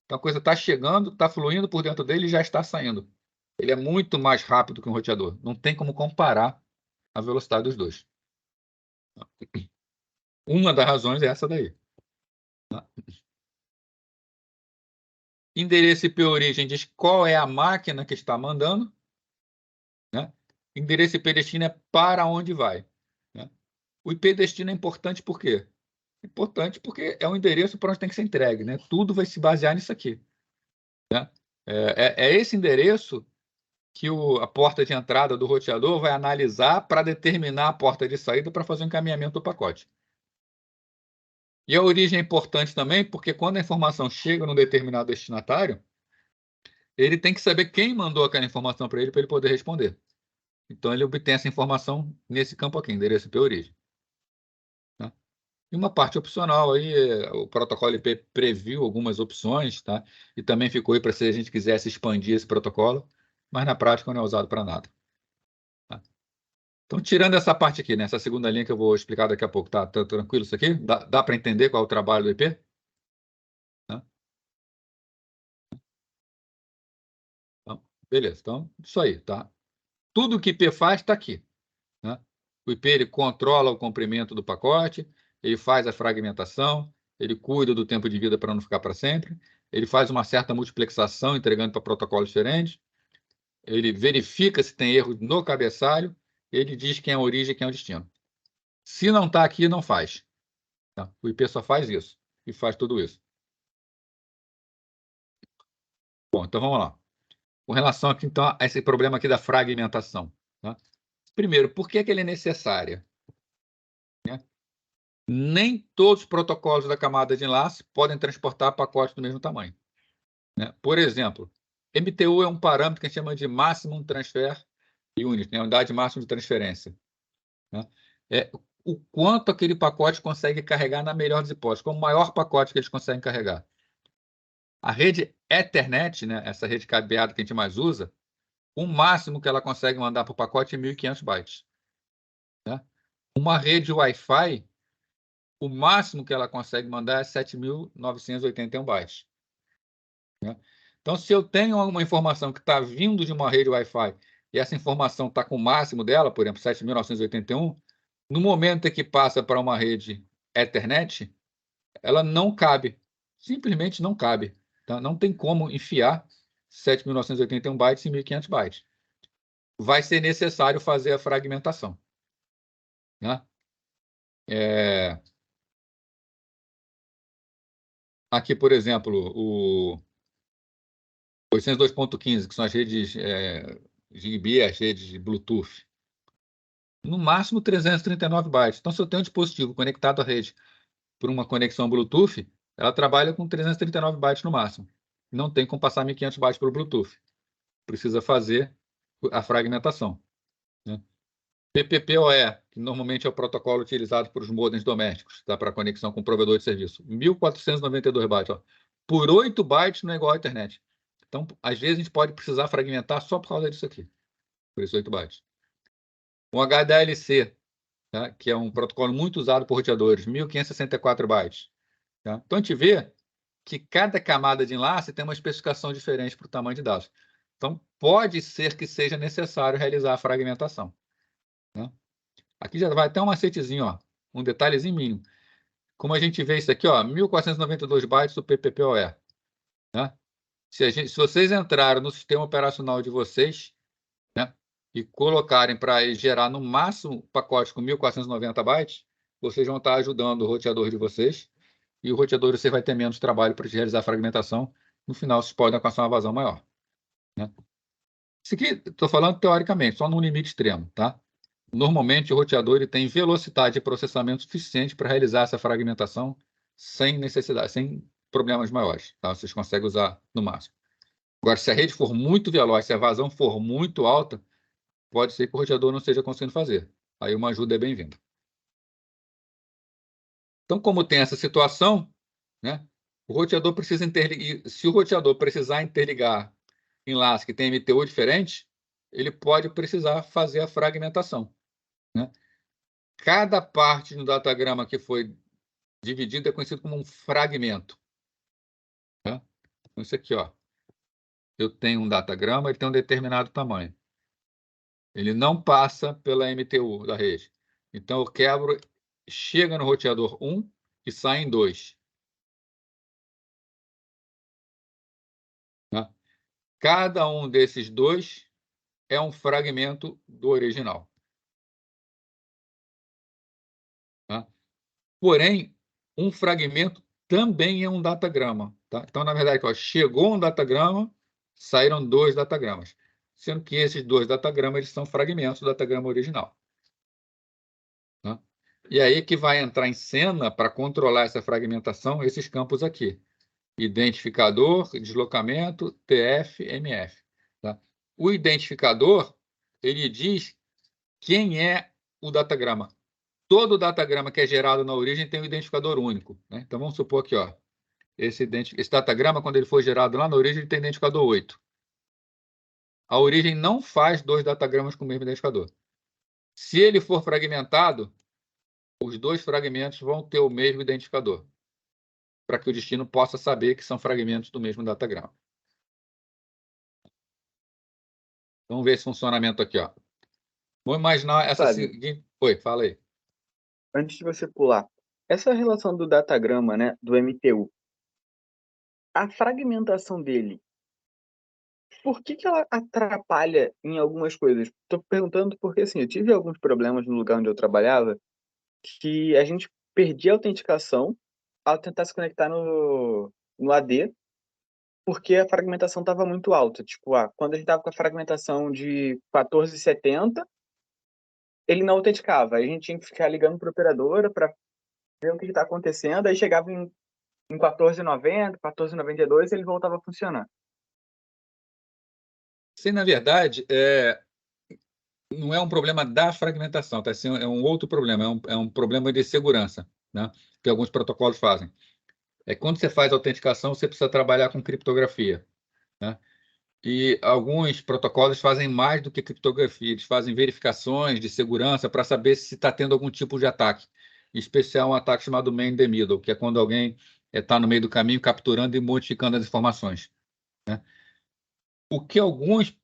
Então a coisa está chegando, está fluindo por dentro dele e já está saindo. Ele é muito mais rápido que um roteador. Não tem como comparar a velocidade dos dois. Uma das razões é essa daí. Endereço IP origem diz qual é a máquina que está mandando, né? Endereço IP destino é para onde vai, né? O IP destino é importante por quê? Importante porque é o endereço para onde tem que ser entregue, né? Tudo vai se basear nisso aqui, né? É esse endereço que a porta de entrada do roteador vai analisar para determinar a porta de saída para fazer o encaminhamento do pacote. E a origem é importante também porque quando a informação chega num determinado destinatário, ele tem que saber quem mandou aquela informação para ele poder responder. Então, ele obtém essa informação nesse campo aqui, endereço IP origem, tá? E uma parte opcional aí, o protocolo IP previu algumas opções, tá? E também ficou aí para se a gente quisesse expandir esse protocolo, mas na prática não é usado para nada, tá? Então, tirando essa parte aqui, né, essa segunda linha que eu vou explicar daqui a pouco, tá tranquilo isso aqui? Dá para entender qual é o trabalho do IP? Tá? Então, beleza, então, isso aí, tá? Tudo que o IP faz está aqui, né? O IP ele controla o comprimento do pacote, ele faz a fragmentação, ele cuida do tempo de vida para não ficar para sempre, ele faz uma certa multiplexação entregando para protocolos diferentes, ele verifica se tem erro no cabeçalho, ele diz quem é a origem e quem é o destino. Se não está aqui, não faz, tá? O IP só faz isso e faz tudo isso. Bom, então vamos lá. Com relação aqui, então, a esse problema aqui da fragmentação, tá? Primeiro, por que ela é necessária? Né? Nem todos os protocolos da camada de enlace podem transportar pacotes do mesmo tamanho. Né? Por exemplo, MTU é um parâmetro que a gente chama de Maximum Transfer Unit, né? Unidade máxima de transferência. Né? É o quanto aquele pacote consegue carregar na melhor das hipóteses, qual o maior pacote que eles conseguem carregar. A rede Ethernet, né? Essa rede cabeada que a gente mais usa, o máximo que ela consegue mandar para o pacote é 1.500 bytes. Né? Uma rede Wi-Fi, o máximo que ela consegue mandar é 7.981 bytes. Né? Então, se eu tenho alguma informação que está vindo de uma rede Wi-Fi e essa informação está com o máximo dela, por exemplo, 7.981, no momento em que passa para uma rede Ethernet, ela não cabe. Simplesmente não cabe. Tá? Não tem como enfiar 7.981 bytes em 1.500 bytes. Vai ser necessário fazer a fragmentação. Né? Aqui, por exemplo, o 802.15, que são as redes Zigbee, as redes de Bluetooth. No máximo 339 bytes. Então, se eu tenho um dispositivo conectado à rede por uma conexão Bluetooth, ela trabalha com 339 bytes no máximo. Não tem como passar 1.500 bytes para o Bluetooth. Precisa fazer a fragmentação. Né? PPPoE, que normalmente é o protocolo utilizado por os modems domésticos, tá? Para conexão com o provedor de serviço. 1.492 bytes. Ó. Por 8 bytes não é igual à internet. Então, às vezes, a gente pode precisar fragmentar só por causa disso aqui. Por esses 8 bytes. Um HDLC, tá? Que é um protocolo muito usado por roteadores, 1.564 bytes. Tá? Então, a gente vê que cada camada de enlace tem uma especificação diferente para o tamanho de dados. Então, pode ser que seja necessário realizar a fragmentação. Né? Aqui já vai até um macetezinho, ó, um detalhezinho mínimo. Como a gente vê isso aqui, ó, 1.492 bytes do PPPoE. Né? Se vocês entraram no sistema operacional de vocês, né, e colocarem para gerar no máximo pacote com 1.490 bytes, vocês vão estar ajudando o roteador de vocês, e o roteador você vai ter menos trabalho para realizar a fragmentação. No final, vocês podem alcançar uma vazão maior. Né? Isso aqui, estou falando teoricamente, só num limite extremo. Tá? Normalmente, o roteador ele tem velocidade de processamento suficiente para realizar essa fragmentação sem necessidade, sem problemas maiores. Tá? Vocês conseguem usar no máximo. Agora, se a rede for muito veloz, se a vazão for muito alta, pode ser que o roteador não esteja conseguindo fazer. Aí uma ajuda é bem-vinda. Então, como tem essa situação, né, o roteador precisa interligar. Se o roteador precisar interligar enlace que tem MTU diferente, ele pode precisar fazer a fragmentação. Né? Cada parte no datagrama que foi dividida é conhecido como um fragmento. Tá? Então, isso aqui, ó. Eu tenho um datagrama, ele tem um determinado tamanho. Ele não passa pela MTU da rede. Então, eu quebro, chega no roteador 1 e sai em 2. Tá? Cada um desses 2 é um fragmento do original. Tá? Porém, um fragmento também é um datagrama. Tá? Então, na verdade, ó, chegou um datagrama, saíram 2 datagramas. Sendo que esses 2 datagramas eles são fragmentos do datagrama original. Tá? E aí que vai entrar em cena para controlar essa fragmentação, esses campos aqui. Identificador, deslocamento, TF, MF. Tá? O identificador, ele diz quem é o datagrama. Todo datagrama que é gerado na origem tem um identificador único. Né? Então, vamos supor aqui, ó, esse datagrama, quando ele foi gerado lá na origem, ele tem identificador 8. A origem não faz 2 datagramas com o mesmo identificador. Se ele for fragmentado, os 2 fragmentos vão ter o mesmo identificador, para que o destino possa saber que são fragmentos do mesmo datagrama. Vamos ver esse funcionamento aqui, ó. Vamos imaginar essa seguinte... Oi, fala aí. Antes de você pular, essa relação do datagrama, né, do MTU, a fragmentação dele, por que ela atrapalha em algumas coisas? Estou perguntando porque, assim, eu tive alguns problemas no lugar onde eu trabalhava, que a gente perdia a autenticação ao tentar se conectar no AD, porque a fragmentação estava muito alta. Tipo, quando a gente estava com a fragmentação de 1470, ele não autenticava. A gente tinha que ficar ligando para a operadora para ver o que está acontecendo. Aí chegava em 14,90, 14,92, ele voltava a funcionar. Sim, na verdade, não é um problema da fragmentação, tá? Assim, é um outro problema, é um problema de segurança, né? Que alguns protocolos fazem. Quando você faz autenticação, você precisa trabalhar com criptografia, né? E alguns protocolos fazem mais do que criptografia, eles fazem verificações de segurança para saber se está tendo algum tipo de ataque. Em especial um ataque chamado man in the middle, que é quando alguém está no meio do caminho capturando e modificando as informações, né? O que alguns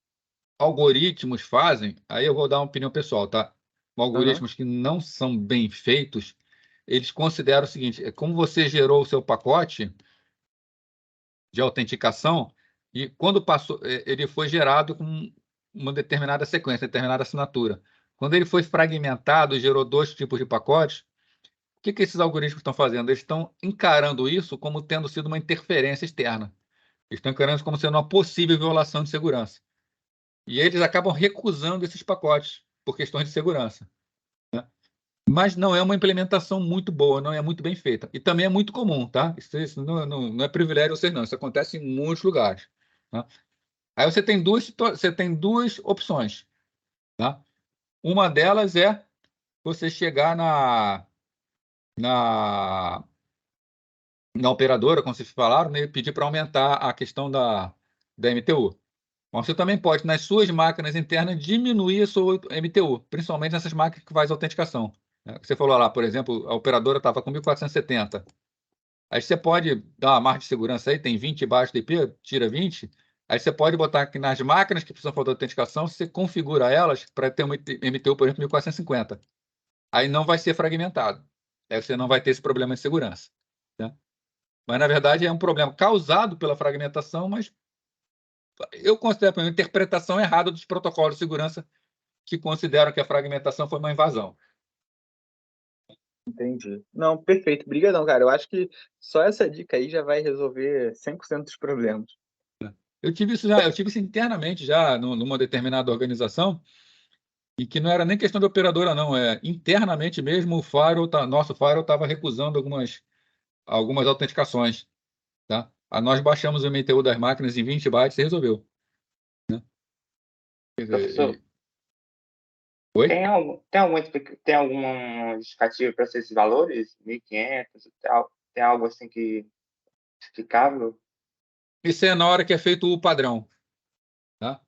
algoritmos fazem, aí eu vou dar uma opinião pessoal, tá? Algoritmos que não são bem feitos, eles consideram o seguinte: como você gerou o seu pacote de autenticação e quando passou, ele foi gerado com uma determinada sequência, determinada assinatura. Quando ele foi fragmentado e gerou dois tipos de pacotes, o que esses algoritmos estão fazendo? Eles estão encarando isso como tendo sido uma interferência externa. Eles estão encarando isso como sendo uma possível violação de segurança. E eles acabam recusando esses pacotes por questões de segurança, né? Mas não é uma implementação muito boa, não é muito bem feita. E também é muito comum, tá? Isso não é privilégio de vocês, não. Isso acontece em muitos lugares, tá? Aí você tem duas opções, tá? Uma delas é você chegar na, na operadora, como vocês falaram, né, e pedir para aumentar a questão da MTU. Mas você também pode, nas suas máquinas internas, diminuir a sua MTU, principalmente nessas máquinas que faz autenticação, né? Você falou lá, por exemplo, a operadora estava com 1470. Aí você pode dar uma margem de segurança aí, tem 20 baixo de IP, tira 20. Aí você pode botar aqui nas máquinas que precisam fazer autenticação, você configura elas para ter uma MTU, por exemplo, 1450. Aí não vai ser fragmentado. Aí você não vai ter esse problema de segurança, né? Mas, na verdade, é um problema causado pela fragmentação, mas eu considero uma interpretação errada dos protocolos de segurança que consideram que a fragmentação foi uma invasão. Entendi. Não, perfeito. Obrigadão, cara. Eu acho que só essa dica aí já vai resolver 100% dos problemas. Eu tive isso internamente já numa determinada organização, e que não era nem questão de operadora, não. Internamente mesmo, nosso firewall estava recusando algumas autenticações, tá? Nós baixamos o MTU das máquinas em 20 bytes e resolveu, né? Quer dizer, Professor, Oi? tem alguma justificativa para esses valores? 1.500? Tem algo assim que explicável? Isso é na hora que é feito o padrão, tá?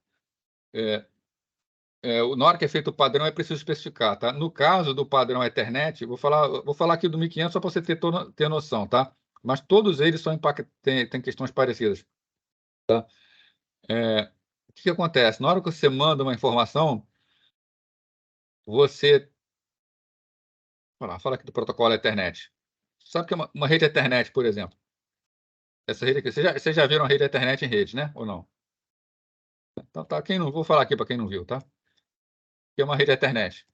Na hora que é feito o padrão, é preciso especificar, tá? No caso do padrão Ethernet, vou falar aqui do 1500 só para você ter noção, tá? Mas todos eles têm questões parecidas, tá? O que acontece? Na hora que você manda uma informação, você... Fala aqui do protocolo Ethernet. Sabe que é uma rede Ethernet, por exemplo? Essa rede aqui, vocês já viram a rede Ethernet em rede, né? Ou não? Então, tá, vou falar aqui para quem não viu, tá? Que é uma rede Ethernet.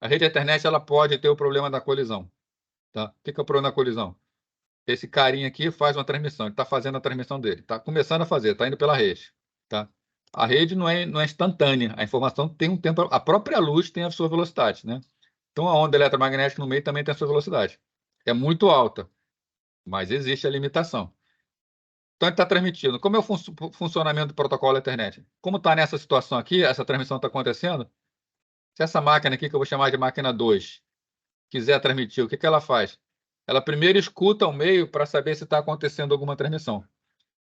A rede Ethernet, ela pode ter o problema da colisão, tá? O que é o problema da colisão? Esse carinha aqui faz uma transmissão, ele está fazendo a transmissão dele, está começando a fazer, está indo pela rede, tá? A rede não é instantânea, a informação tem um tempo, a própria luz tem a sua velocidade, né? Então a onda eletromagnética no meio também tem a sua velocidade. É muito alta, mas existe a limitação. Então ele está transmitindo. Como é o funcionamento do protocolo Ethernet? Como está nessa situação aqui, essa transmissão está acontecendo, se essa máquina aqui, que eu vou chamar de máquina 2, quiser transmitir, o que ela faz? Ela primeiro escuta o meio para saber se está acontecendo alguma transmissão.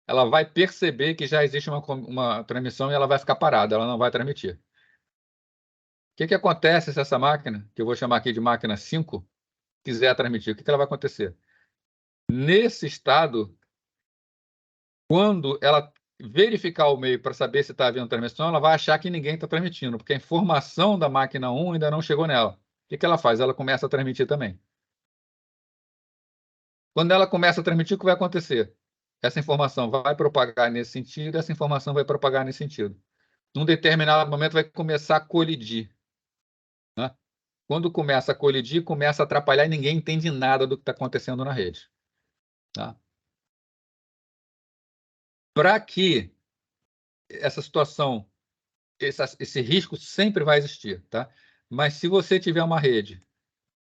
Ela vai perceber que já existe uma transmissão e ela vai ficar parada, ela não vai transmitir. O que acontece se essa máquina, que eu vou chamar aqui de máquina 5, quiser transmitir? O que ela vai acontecer? Nesse estado, quando ela verificar o meio para saber se está havendo transmissão, ela vai achar que ninguém está transmitindo, porque a informação da máquina 1 ainda não chegou nela. O que ela faz? Ela começa a transmitir também. Quando ela começa a transmitir, o que vai acontecer? Essa informação vai propagar nesse sentido, essa informação vai propagar nesse sentido. Num determinado momento vai começar a colidir, né? Quando começa a colidir, começa a atrapalhar e ninguém entende nada do que está acontecendo na rede, tá? Para que essa situação esse risco sempre vai existir, tá? Mas se você tiver uma rede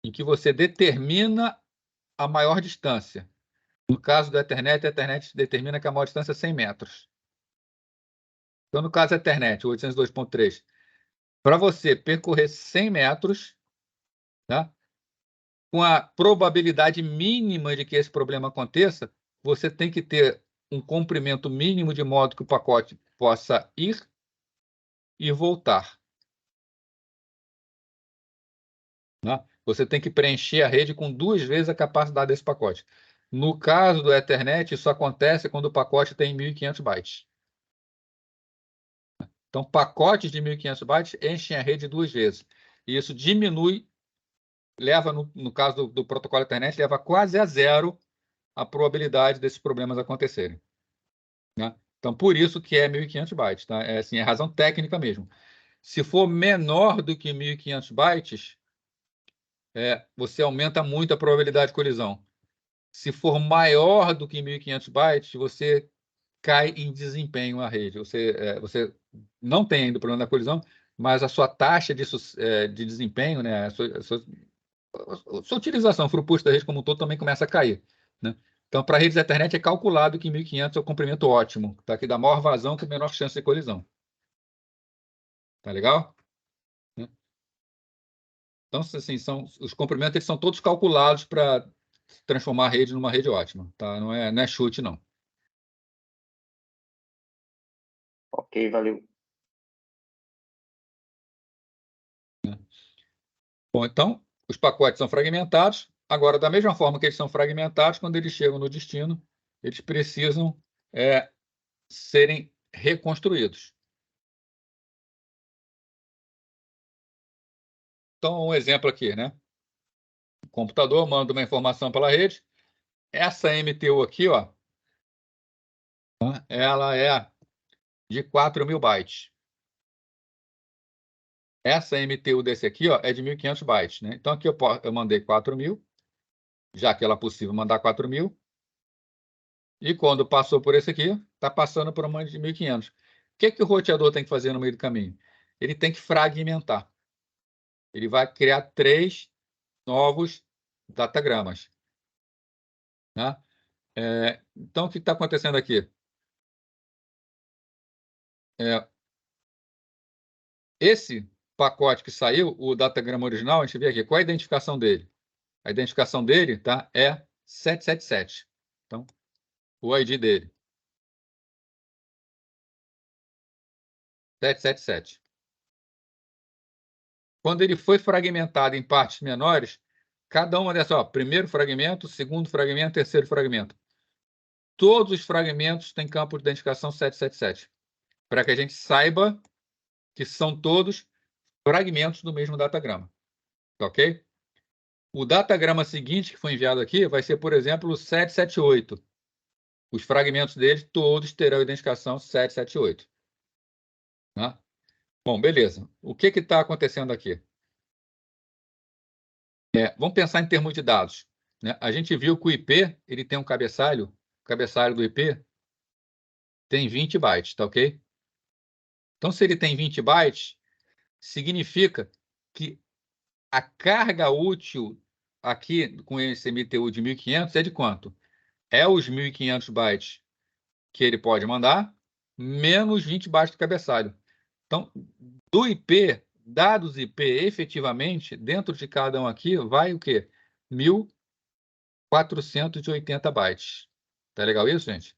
em que você determina a maior distância, no caso da Ethernet, a Ethernet determina que a maior distância é 100 metros. Então, no caso da Ethernet, 802.3, para você percorrer 100 metros, tá? Com a probabilidade mínima de que esse problema aconteça, você tem que ter um comprimento mínimo de modo que o pacote possa ir e voltar. Né? Você tem que preencher a rede com 2 vezes a capacidade desse pacote. No caso do Ethernet, isso acontece quando o pacote tem 1.500 bytes. Então, pacotes de 1.500 bytes enchem a rede 2 vezes. E isso diminui, leva, no caso do protocolo Ethernet, leva quase a zero a probabilidade desses problemas acontecerem. Né? Então, por isso que é 1.500 bytes. Tá? É, assim, é razão técnica mesmo. Se for menor do que 1.500 bytes, você aumenta muito a probabilidade de colisão. Se for maior do que 1.500 bytes, você cai em desempenho na rede. Você não tem ainda o problema da colisão, mas a sua taxa de desempenho, né, a sua utilização, o throughput da rede como um todo também começa a cair. Né? Então, para redes Ethernet é calculado que 1.500 é o comprimento ótimo, tá? Que dá maior vazão com menor chance de colisão. Tá legal? Né? Então, assim, os comprimentos eles são todos calculados para transformar a rede numa rede ótima. Tá? Não é chute, não. Ok, valeu. Bom, então, os pacotes são fragmentados. Agora, da mesma forma que eles são fragmentados, quando eles chegam no destino, eles precisam serem reconstruídos. Então, um exemplo aqui, né? O computador manda uma informação pela rede. Essa MTU aqui, ó, ela é de 4.000 bytes. Essa MTU desse aqui, ó, é de 1.500 bytes, né? Então, aqui eu mandei 4.000, já que ela é possível mandar 4.000. E quando passou por esse aqui, está passando por uma de 1.500. O que o roteador tem que fazer no meio do caminho? Ele tem que fragmentar. Ele vai criar 3 novos datagramas. Né? Então, o que está acontecendo aqui? Esse pacote que saiu, o datagrama original, a gente vê aqui, qual é a identificação dele? A identificação dele, tá, é 777. Então, o ID dele. 777. Quando ele foi fragmentado em partes menores, cada uma dessas, ó, primeiro fragmento, segundo fragmento, terceiro fragmento. Todos os fragmentos têm campo de identificação 777, para que a gente saiba que são todos fragmentos do mesmo datagrama. Ok? O datagrama seguinte que foi enviado aqui vai ser, por exemplo, o 778. Os fragmentos deles todos terão identificação 778. Né? Bom, beleza. O que está acontecendo aqui? Vamos pensar em termos de dados. Né? A gente viu que o IP ele tem um cabeçalho. O cabeçalho do IP tem 20 bytes, tá ok? Então, se ele tem 20 bytes, significa que a carga útil aqui com esse MTU de 1.500 é de quanto? É os 1.500 bytes que ele pode mandar, menos 20 bytes do cabeçalho. Então, do IP, dados IP, efetivamente, dentro de cada um aqui, vai o quê? 1.480 bytes. Tá legal isso, gente?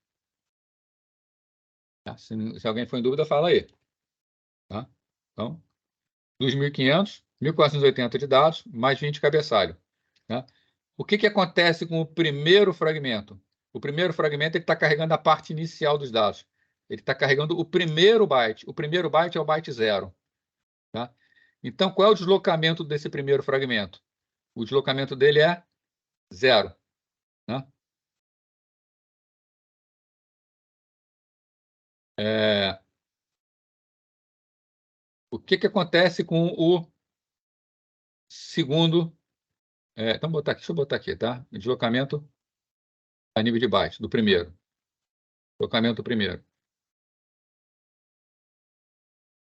Se alguém for em dúvida, fala aí. Tá? Então, dos 1.500, 1.480 de dados, mais 20 cabeçalho. Né? O que acontece com o primeiro fragmento? O primeiro fragmento está carregando a parte inicial dos dados. Ele está carregando o primeiro byte. O primeiro byte é o byte 0. Tá? Então, qual é o deslocamento desse primeiro fragmento? O deslocamento dele é 0. Né? O que acontece com o segundo... então, deixa eu botar aqui, tá? Deslocamento a nível de byte, do primeiro. Deslocamento do primeiro.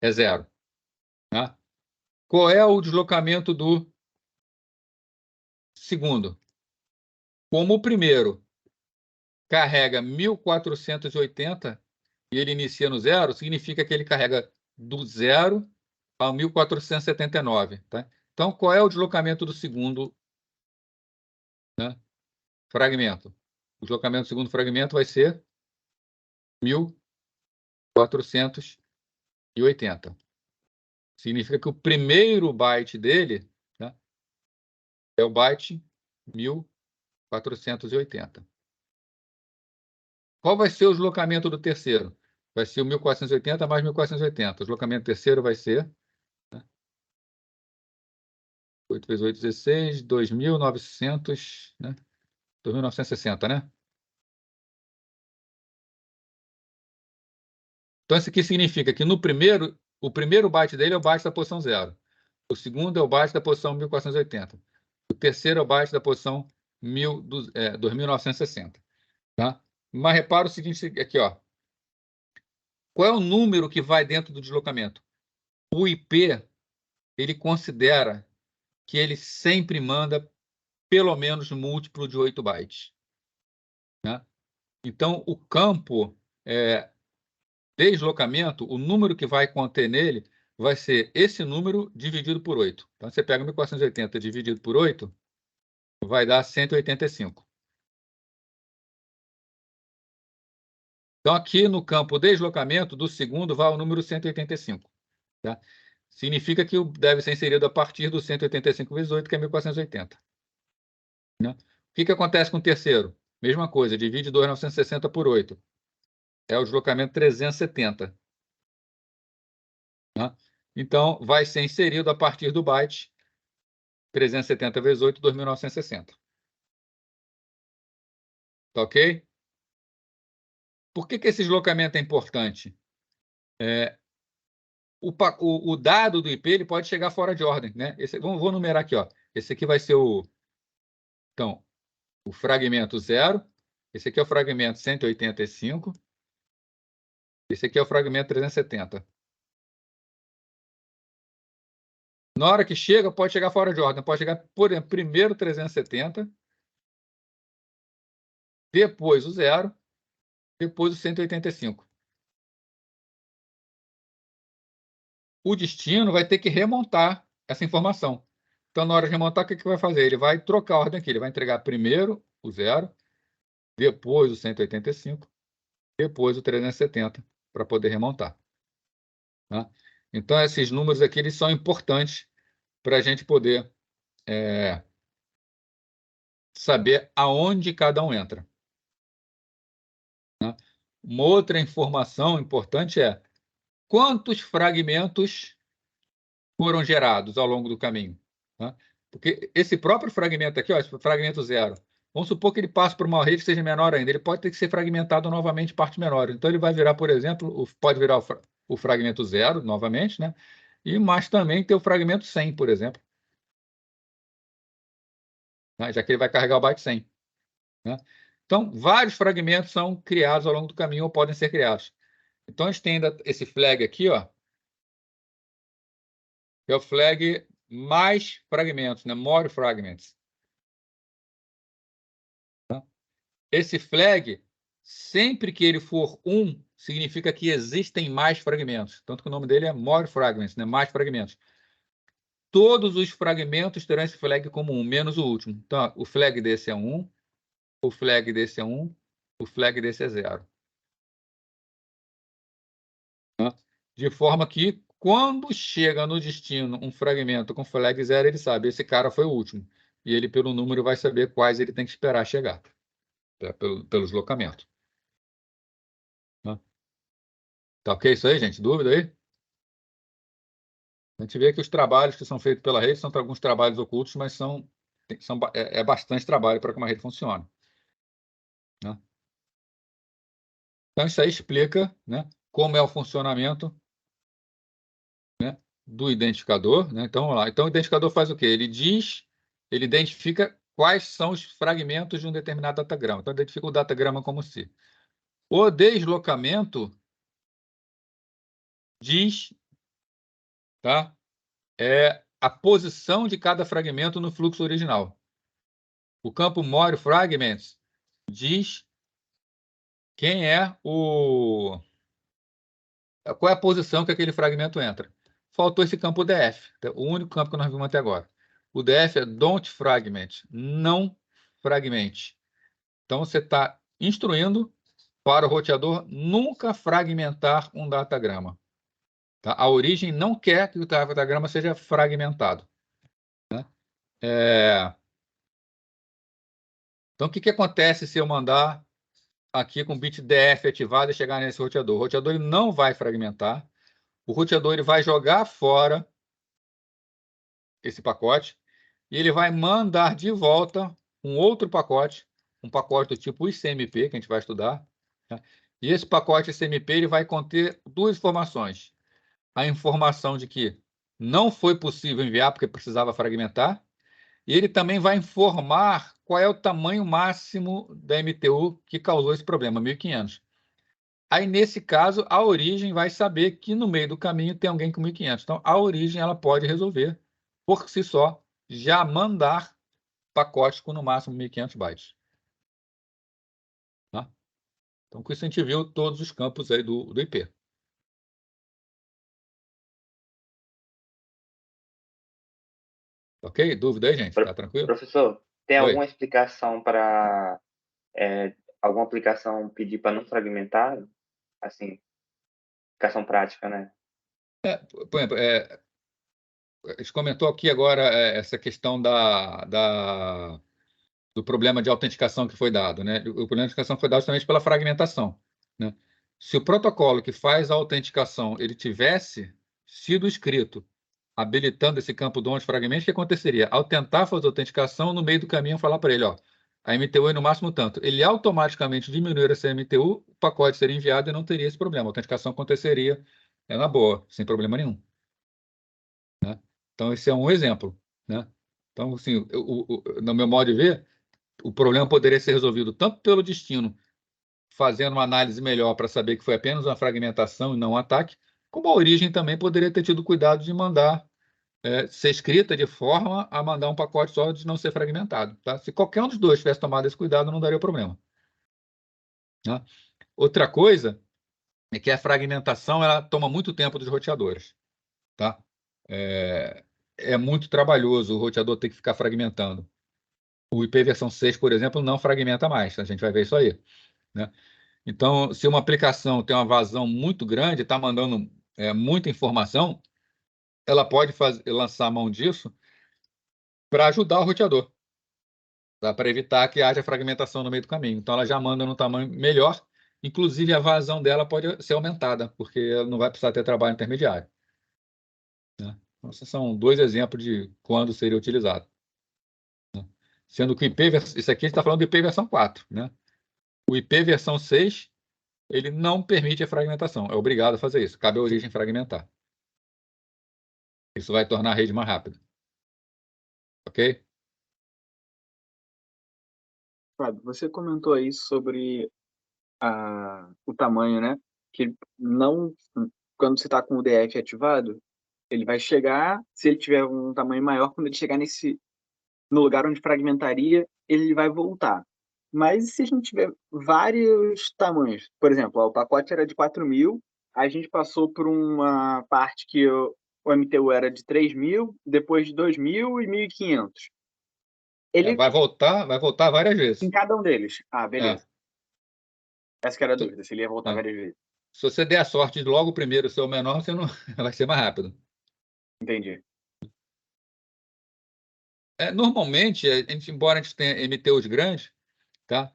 é 0. Né? Qual é o deslocamento do segundo? Como o primeiro carrega 1480 e ele inicia no 0, significa que ele carrega do 0 ao 1479. Tá? Então, qual é o deslocamento do segundo, né, fragmento? O deslocamento do segundo fragmento vai ser 1480. Significa que o primeiro byte dele, né, é o byte 1480. Qual vai ser o deslocamento do terceiro? Vai ser o 1480 mais 1480. O deslocamento terceiro vai ser, né, 8 vezes 8, 16, 2.900, né? 2.960, né? Então, isso aqui significa que no primeiro, o primeiro byte dele é o byte da posição 0. O segundo é o byte da posição 1480. O terceiro é o byte da posição 2.960. Tá? Mas repara o seguinte aqui, ó. Qual é o número que vai dentro do deslocamento? O IP, ele considera que ele sempre manda pelo menos múltiplo de 8 bytes. Né? Então, o campo deslocamento, o número que vai conter nele vai ser esse número dividido por 8. Então, você pega 1480 dividido por 8, vai dar 185. Então, aqui no campo deslocamento, do segundo vai o número 185. Tá? Significa que deve ser inserido a partir do 185 vezes 8, que é 1480. Né? O que acontece com o terceiro? Mesma coisa, divide 2.960 por 8. É o deslocamento 370. Né? Então, vai ser inserido a partir do byte 370 vezes 8, 2.960. Tá ok? Por que esse deslocamento é importante? O dado do IP ele pode chegar fora de ordem. Né? Vou numerar aqui. Ó. Esse aqui vai ser então, o fragmento 0. Esse aqui é o fragmento 185. Esse aqui é o fragmento 370. Na hora que chega, pode chegar fora de ordem. Pode chegar, por exemplo, primeiro 370, depois o 0, depois o 185. O destino vai ter que remontar essa informação. Então, na hora de remontar, o que vai fazer? Ele vai trocar a ordem aqui. Ele vai entregar primeiro o 0, depois o 185, depois o 370, para poder remontar. Tá? Então, esses números aqui eles são importantes para a gente poder saber aonde cada um entra. Né? Uma outra informação importante é quantos fragmentos foram gerados ao longo do caminho. Né? Porque esse próprio fragmento aqui, ó, esse fragmento 0, vamos supor que ele passe por uma rede que seja menor ainda, ele pode ter que ser fragmentado novamente em partes menores. Então, ele vai virar, por exemplo, pode virar o fragmento 0 novamente, né? Mas também ter o fragmento 100, por exemplo. Né? Já que ele vai carregar o byte 100. Né? Então, vários fragmentos são criados ao longo do caminho ou podem ser criados. Então, a gente tem ainda esse flag aqui, ó, que é o flag mais fragmentos, né? More fragments. Tá? Esse flag, sempre que ele for 1, significa que existem mais fragmentos. Tanto que o nome dele é more fragments, né? Mais fragmentos. Todos os fragmentos terão esse flag como 1, menos o último. Então, o flag desse é 1, o flag desse é 1, o flag desse é 0. Tá? De forma que, quando chega no destino um fragmento com flag 0, ele sabe, esse cara foi o último. E ele, pelo número, vai saber quais ele tem que esperar chegar. Tá? Pelo deslocamento. Tá? Tá ok isso aí, gente? Dúvida aí? A gente vê que os trabalhos que são feitos pela rede são alguns trabalhos ocultos, mas é bastante trabalho para que uma rede funcione. Né? Então, isso aí explica, né, como é o funcionamento, né, do identificador. Né? Então, vamos lá. Então, o identificador faz o quê? Ele identifica quais são os fragmentos de um determinado datagrama. Então, identifica o datagrama como se. O deslocamento diz tá? É a posição de cada fragmento no fluxo original. O campo more fragments diz quem é qual é a posição que aquele fragmento entra. Faltou esse campo DF, o único campo que nós vimos até agora. O DF é don't fragment, não fragmente. Então, você está instruindo para o roteador nunca fragmentar um datagrama. Tá? A origem não quer que o datagrama seja fragmentado. Né? Então, o que acontece se eu mandar aqui com o bit DF ativado e chegar nesse roteador? O roteador ele não vai fragmentar. O roteador ele vai jogar fora esse pacote e ele vai mandar de volta um outro pacote, um pacote do tipo ICMP, que a gente vai estudar. Tá? E esse pacote ICMP ele vai conter duas informações. A informação de que não foi possível enviar porque precisava fragmentar, e ele também vai informar qual é o tamanho máximo da MTU que causou esse problema, 1.500. Aí, nesse caso, a origem vai saber que no meio do caminho tem alguém com 1.500. Então, a origem ela pode resolver, por si só, já mandar pacotes com no máximo 1.500 bytes. Tá? Então, com isso a gente viu todos os campos aí do IP. Ok? Dúvida aí, gente? Tá tranquilo? Professor, tem Oi. alguma explicação para alguma aplicação pedir para não fragmentar? Assim, aplicação prática, né? Por exemplo, a gente comentou aqui agora essa questão do problema de autenticação que foi dado. Né? O problema de autenticação foi dado justamente pela fragmentação. Né? Se o protocolo que faz a autenticação ele tivesse sido escrito habilitando esse campo don't fragment, o que aconteceria? Ao tentar fazer a autenticação, no meio do caminho, falar para ele, ó, a MTU é no máximo tanto. Ele automaticamente diminuir essa MTU, o pacote seria enviado e não teria esse problema. A autenticação aconteceria na boa, sem problema nenhum. Né? Então, esse é um exemplo. Né? Então, assim, no meu modo de ver, o problema poderia ser resolvido tanto pelo destino, fazendo uma análise melhor para saber que foi apenas uma fragmentação e não um ataque, como a origem também poderia ter tido cuidado de mandar ser escrita de forma a mandar um pacote só de não ser fragmentado. Tá? Se qualquer um dos dois tivesse tomado esse cuidado, não daria problema. Né? Outra coisa é que a fragmentação ela toma muito tempo dos roteadores. Tá? É muito trabalhoso o roteador ter que ficar fragmentando. O IP versão 6, por exemplo, não fragmenta mais. A gente vai ver isso aí. Né? Então, se uma aplicação tem uma vazão muito grande, está mandando muita informação, ela pode lançar a mão disso para ajudar o roteador, tá? Para evitar que haja fragmentação no meio do caminho. Então, ela já manda no tamanho melhor, inclusive a vazão dela pode ser aumentada, porque ela não vai precisar ter trabalho intermediário. Né? Então, esses são dois exemplos de quando seria utilizado. Né? Sendo que o IP, isso aqui a gente está falando do IP versão 4. Né? O IP versão 6, ele não permite a fragmentação, é obrigado a fazer isso, cabe à origem fragmentar. Isso vai tornar a rede mais rápida. Ok? Fábio, você comentou aí sobre o tamanho, né? Que não, quando você está com o DF ativado, ele vai chegar, se ele tiver um tamanho maior, quando ele chegar no lugar onde fragmentaria, ele vai voltar. Mas e se a gente tiver vários tamanhos? Por exemplo, o pacote era de 4.000, a gente passou por uma parte que o MTU era de 3.000, depois de 2.000 e 1.500. Ele Vai voltar várias vezes. em cada um deles. Ah, beleza. Essa que era a Se- dúvida, se ele ia voltar várias vezes. Se você der a sorte de logo primeiro ser o menor, você não vai ser mais rápido. Entendi. Normalmente, embora a gente tenha MTUs grandes, tá?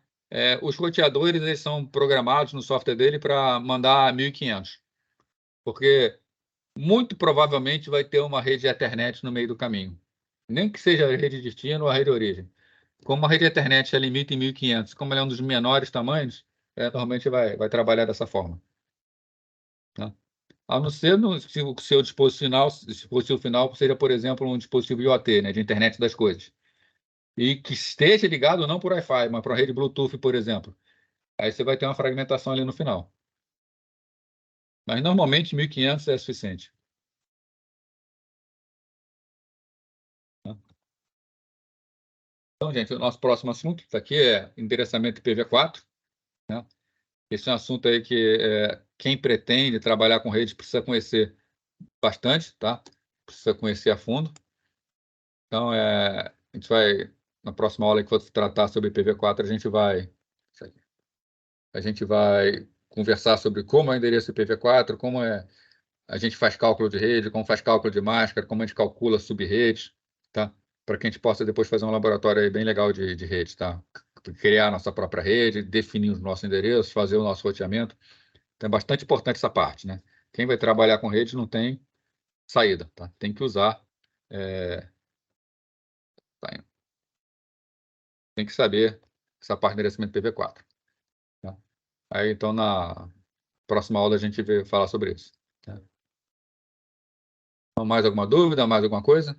Os roteadores eles são programados no software dele para mandar 1.500, porque muito provavelmente vai ter uma rede Ethernet no meio do caminho. Nem que seja a rede de destino ou a rede de origem. Como a rede Ethernet é limita em 1.500, como ela é um dos menores tamanhos, normalmente vai trabalhar dessa forma. Tá? A não ser se o seu dispositivo final seja, por exemplo, um dispositivo IoT, né, de internet das coisas. E que esteja ligado não por Wi-Fi, mas para uma rede Bluetooth, por exemplo. Aí você vai ter uma fragmentação ali no final. Mas normalmente 1.500 é suficiente. Então, gente, o nosso próximo assunto está aqui é endereçamento IPv4. Né? Esse é um assunto aí que quem pretende trabalhar com rede precisa conhecer bastante, tá? Precisa conhecer a fundo. Então, a gente vai, na próxima aula que for tratar sobre IPv4, a gente vai conversar sobre como é o endereço IPv4, como a gente faz cálculo de rede, como faz cálculo de máscara, como a gente calcula sub-redes, tá? Para que a gente possa depois fazer um laboratório aí bem legal de rede, tá? Criar a nossa própria rede, definir os nossos endereços, fazer o nosso roteamento. Então, é bastante importante essa parte, né? Quem vai trabalhar com rede não tem saída, tá? Tem que usar, tem que saber essa parte de endereçamento IPv4. Tá? Aí, então, na próxima aula a gente vai falar sobre isso. Tá? Então, mais alguma dúvida, mais alguma coisa?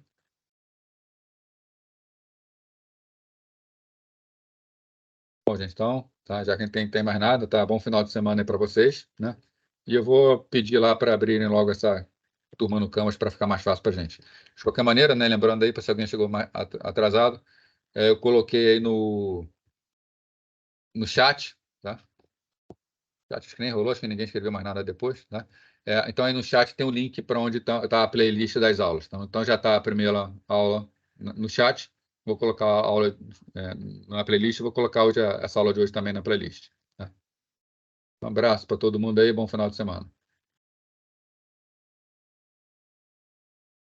Bom, gente, então, tá? Já que não tem mais nada, tá? Bom final de semana aí para vocês, né? E eu vou pedir lá para abrirem logo essa turma no Canvas para ficar mais fácil para a gente. De qualquer maneira, né? Lembrando aí, para se alguém chegou mais atrasado, eu coloquei aí no chat, tá? Acho que nem rolou, acho que ninguém escreveu mais nada depois, tá? Então aí no chat tem um link para onde tá a playlist das aulas. Então já está a primeira aula no chat. Vou colocar a aula na playlist, vou colocar hoje essa aula de hoje também na playlist. Tá? Um abraço para todo mundo aí, bom final de semana.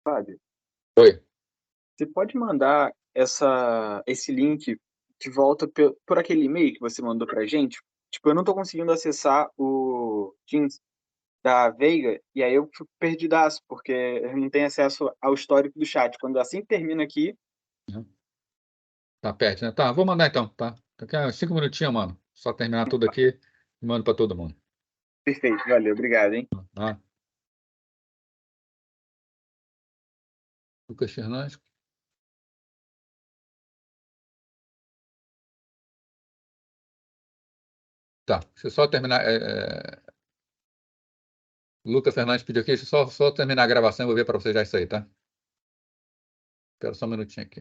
Fábio, Oi. você pode mandar esse link de volta por aquele e-mail que você mandou pra gente? Tipo, eu não tô conseguindo acessar o Teams da Veiga, e aí eu fico perdidaço, porque eu não tenho acesso ao histórico do chat. Quando assim que termina aqui, Tá perto, né? Tá, vou mandar então, tá? Daqui a 5 minutinhos, mano. Só terminar tudo aqui e mando para todo mundo. perfeito, valeu, obrigado, hein? Tá? Lucas Fernandes. Tá, deixa eu só terminar. Lucas Fernandes pediu aqui, deixa eu só terminar a gravação e vou ver para você já isso aí, tá? Espera só um minutinho aqui.